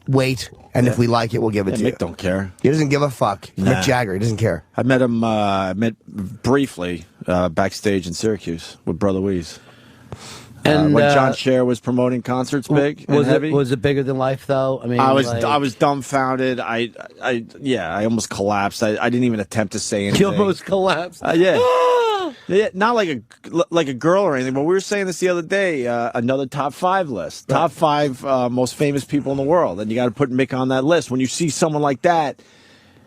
wait. And if we like it, we'll give it to you. Mick don't care. He doesn't give a fuck. Nah. Mick Jagger, he doesn't care. I met him, briefly backstage in Syracuse with Brother Louise. And when John Scher was promoting concerts big and heavy. Was it bigger than life, though? I mean, I was dumbfounded. I almost collapsed. I didn't even attempt to say anything. You almost collapsed. Yeah. Yeah, not like a girl or anything, but we were saying this the other day. Another top 5 list, top 5 most famous people in the world, and you got to put Mick on that list. When you see someone like that,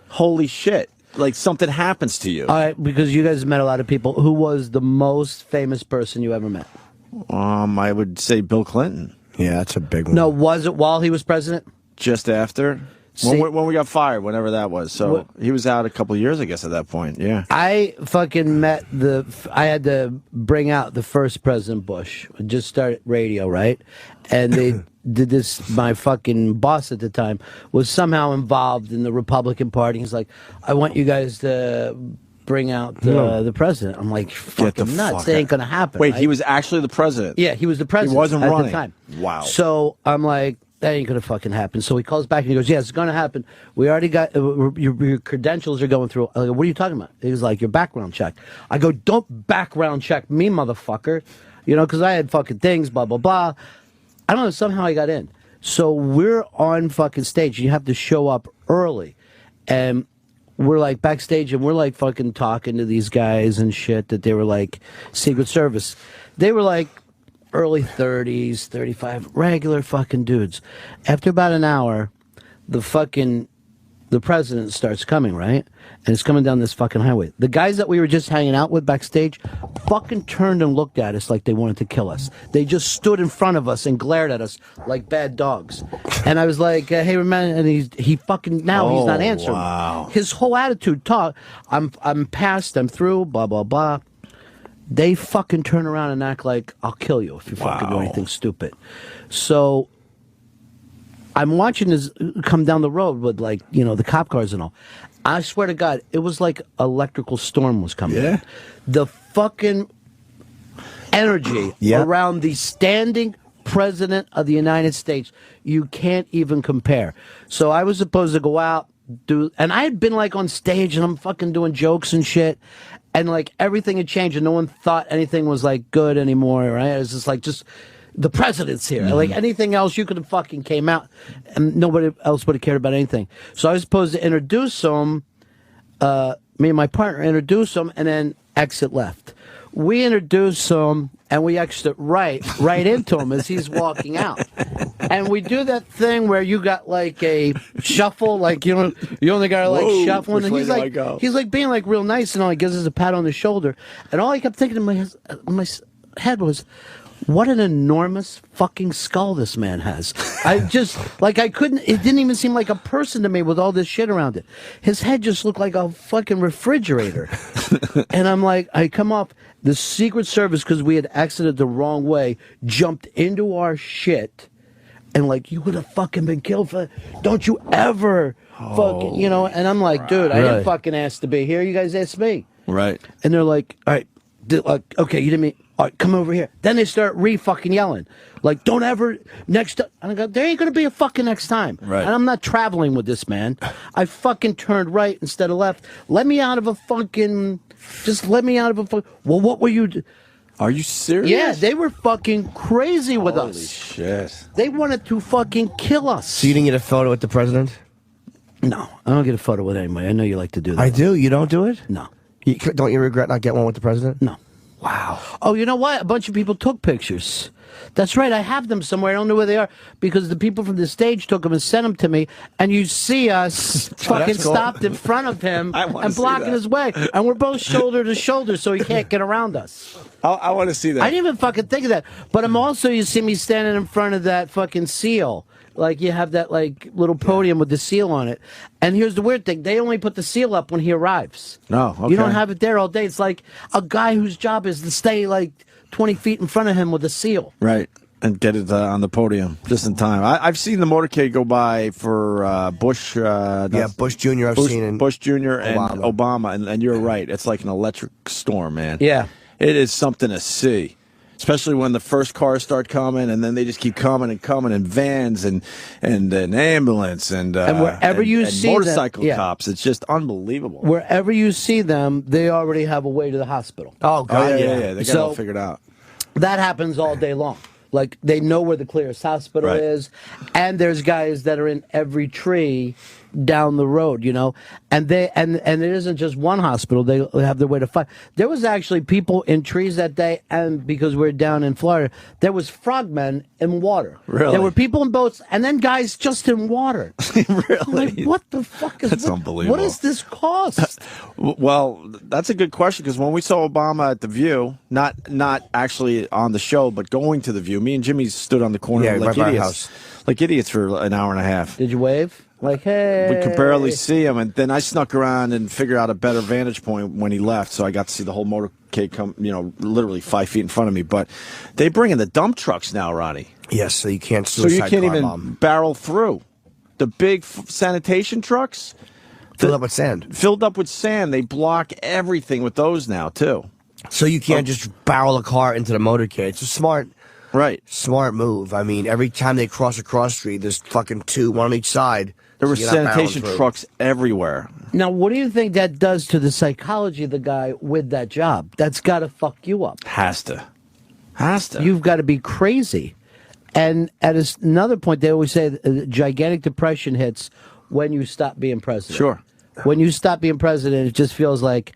holy shit! Like something happens to you. All right, because you guys met a lot of people. Who was the most famous person you ever met? I would say Bill Clinton. Yeah, that's a big one. No, was it while he was president? Just after. when we got fired, whenever that was. So he was out a couple of years, I guess, at that point. Yeah. I fucking met I had to bring out the first President Bush. I just started radio, right? And they did this. My fucking boss at the time was somehow involved in the Republican Party. He's like, I want you guys to bring out the president. I'm like, fucking nuts. It ain't going to happen. Wait, right? he was actually the president? Yeah, he was the president. He wasn't at running. the time. Wow. So I'm like, that ain't gonna fucking happen. So he calls back and he goes, yeah, it's gonna happen. We already got your credentials are going through. I go, what are you talking about? He was like, your background check. I go, don't background check me, motherfucker. You know, because I had fucking things, blah blah blah. I don't know. Somehow I got in. So we're on fucking stage. You have to show up early, and we're like backstage, and we're like fucking talking to these guys and shit that they were like Secret Service. They were like early 30s, 35, regular fucking dudes. After about an hour, the president starts coming, right? And it's coming down this fucking highway. The guys that we were just hanging out with backstage fucking turned and looked at us like they wanted to kill us. They just stood in front of us and glared at us like bad dogs. And I was like, hey, man, and he fucking, now he's not answering. Wow. His whole attitude, I'm past, I'm through, blah, blah, blah. They fucking turn around and act like I'll kill you if you fucking do anything stupid. So I'm watching this come down the road with, like, you know, the cop cars and all. I swear to God, it was like electrical storm was coming. Yeah. The fucking energy around the standing president of the United States, you can't even compare. So I was supposed to go out, and I had been like on stage and I'm fucking doing jokes and shit. And like everything had changed and no one thought anything was like good anymore, right? It was just like, the president's here. Mm-hmm. Like anything else, you could have fucking came out and nobody else would have cared about anything. So I was supposed to introduce him, me and my partner introduce him and then exit left. We introduce him and we exit right into him as he's walking out. And we do that thing where you got like a shuffle, like, you know, you only got to like shuffle. And he's like being like real nice and all. He gives us a pat on the shoulder. And all I kept thinking in my head was, what an enormous fucking skull this man has. I just, like, it didn't even seem like a person to me with all this shit around it. His head just looked like a fucking refrigerator. And I'm like, I come off, the Secret Service, because we had exited the wrong way, jumped into our shit. And like, you would have fucking been killed for, don't you ever fucking, you know, and I'm like, dude, I didn't fucking ask to be here. You guys asked me. Right. And they're like, all right, okay, you didn't mean, all right, come over here. Then they start fucking yelling. Like, don't ever, next time. And I go, there ain't going to be a fucking next time. Right. And I'm not traveling with this man. I fucking turned right instead of left. Let me out of a fucking, just let me out of a fucking, well, what were you, are you serious? yeah, they were fucking crazy with us. Holy shit. They wanted to fucking kill us. So you didn't get a photo with the president? No, I don't get a photo with anybody. I know you like to do that. I do. You don't do it? No. Don't you regret not getting one with the president? No. Wow. Oh, you know what? A bunch of people took pictures. That's right. I have them somewhere. I don't know where they are because the people from the stage took them and sent them to me. And you see us fucking stopped in front of him and blocking his way. And we're both shoulder to shoulder so he can't get around us. I want to see that. I didn't even fucking think of that. But I'm also, you see me standing in front of that fucking seal. Like, you have that, like, little podium with the seal on it. And here's the weird thing. They only put the seal up when he arrives. No, okay. You don't have it there all day. It's like a guy whose job is to stay, like, 20 feet in front of him with a seal. Right. And get it on the podium just in time. I've seen the motorcade go by for Bush. Bush Jr. I've seen. Bush Jr. and Obama. And you're right. It's like an electric storm, man. Yeah. It is something to see. Especially when the first cars start coming, and then they just keep coming and coming, and vans and an ambulance and wherever you see motorcycle them, cops. It's just unbelievable. Wherever you see them, they already have a way to the hospital. Oh God, yeah. They got it all figured out. That happens all day long. Like, they know where the clearest hospital is, and there's guys that are in every tree down the road, you know, and it isn't just one hospital. They have their way to fight. There was actually people in trees that day, and because we're down in Florida, there was frogmen in water. Really? There were people in boats, and then guys just in water. Really? Like, what the fuck is That's unbelievable. What does this cost? Well, that's a good question, because when we saw Obama at The View, not actually on the show, but going to The View, me and Jimmy stood on the corner like idiots. Like idiots for an hour and a half. Did you wave? Like, hey. We could barely see him, and then I snuck around and figured out a better vantage point when he left, so I got to see the whole motorcade come, literally 5 feet in front of me. But they bring in the dump trucks now, Ronnie. Yes, so you can't So you can't even bomb. barrel through. The big sanitation trucks Filled up with sand. Filled up with sand. They block everything with those now, too. So you can't just barrel a car into the motorcade. It's a smart move. I mean, every time they cross a cross street, there's fucking two, one on each side. There were sanitation trucks everywhere. Now, what do you think that does to the psychology of the guy with that job? That's got to fuck you up. Has to. You've got to be crazy. And at another point, they always say gigantic depression hits when you stop being president. Sure. When you stop being president, it just feels like,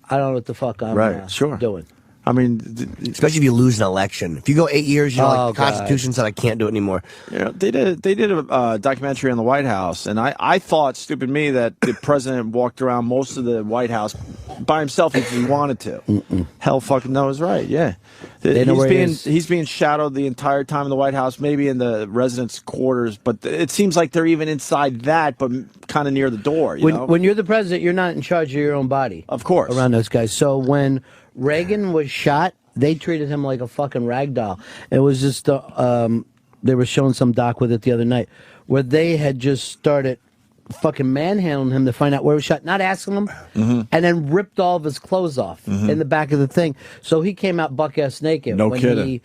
I don't know what the fuck I'm doing. I mean, especially if you lose an election. If you go 8 years, the Constitution said I can't do it anymore. They did a documentary on the White House, and I thought, stupid me, that the president walked around most of the White House by himself if he wanted to. Hell fucking knows, right? Yeah, he's being shadowed the entire time in the White House, maybe in the residence quarters, but it seems like they're even inside that, but kind of near the door. When you're the president, you're not in charge of your own body. Of course, around those guys. So when Reagan was shot, they treated him like a fucking rag doll. It was just, they were showing some doc with it the other night, where they had just started fucking manhandling him to find out where he was shot, not asking him, and then ripped all of his clothes off in the back of the thing. So he came out buck-ass naked when he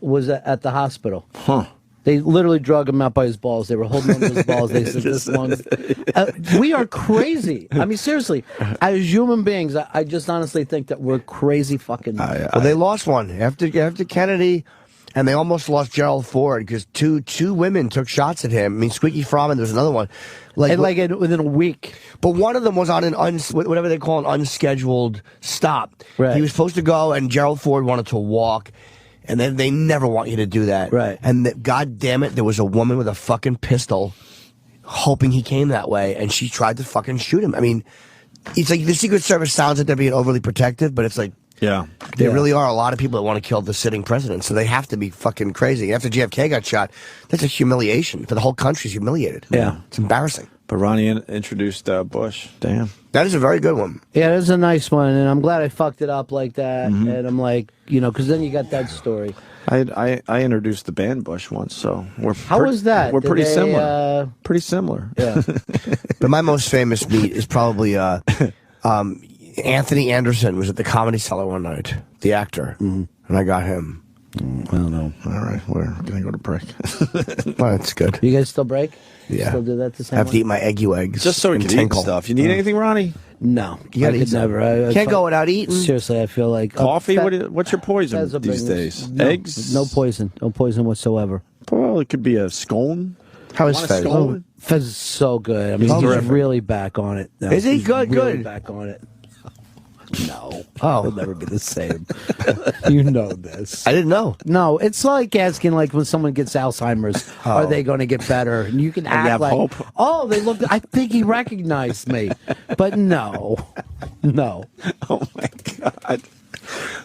was at the hospital. Huh. They literally drug him out by his balls. They were holding on to his balls. They said, "This one." We are crazy. I mean, seriously, as human beings, I just honestly think that we're crazy fucking. Well, they lost one after Kennedy, and they almost lost Gerald Ford because two women took shots at him. I mean, Squeaky Fromm, there's another one, within a week. But one of them was on an whatever they call an unscheduled stop. Right. He was supposed to go, and Gerald Ford wanted to walk. And then they never want you to do that. Right. And God damn it, there was a woman with a fucking pistol hoping he came that way, and she tried to fucking shoot him. I mean, it's like the Secret Service sounds like they're being overly protective, but it's like, there really are a lot of people that want to kill the sitting president, so they have to be fucking crazy. After JFK got shot, that's a humiliation. For the whole country's humiliated. Yeah. It's embarrassing. But Ronnie introduced Bush. Damn. That is a very good one. Yeah, it was a nice one, and I'm glad I fucked it up like that. And I'm like, because then you got that story. I introduced the band Bush once, so How was that? We're pretty similar. Pretty similar. Yeah. But my most famous meet is probably Anthony Anderson was at the Comedy Cellar one night, the actor, and I got him. I don't know. All right, we're gonna go to break. Well, that's good. You guys still break? Yeah. Still do that the same I have way? to eat my eggs. Just so we can eat stuff. You need anything, Ronnie? No. You gotta I eat could something. never. Can't go without eating. Seriously, I feel like Coffee? What's your poison these days? No, Eggs? No poison. No poison whatsoever. Well, it could be a scone. How is Fez? scone? Fez is so good. I mean, He's he's terrific. really back on it. No, Is he he's good? Really Good. back on it. No. Oh. He'll never be the same. You know this. I didn't know. No, it's like asking when someone gets Alzheimer's, are they going to get better? And you can act have like, hope. oh, they look. I think he recognized me, but no. Oh my God!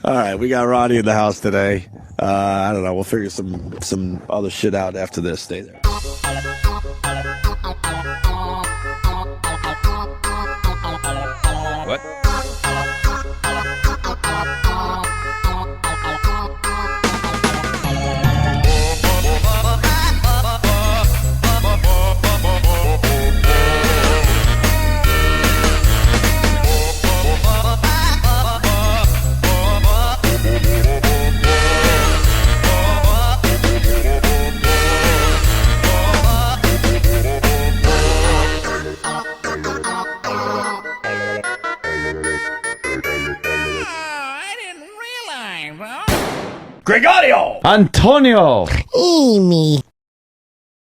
All right, we got Ronnie in the house today. I don't know. We'll figure some other shit out after this. Stay there. What? Gregorio! Antonio! Amy.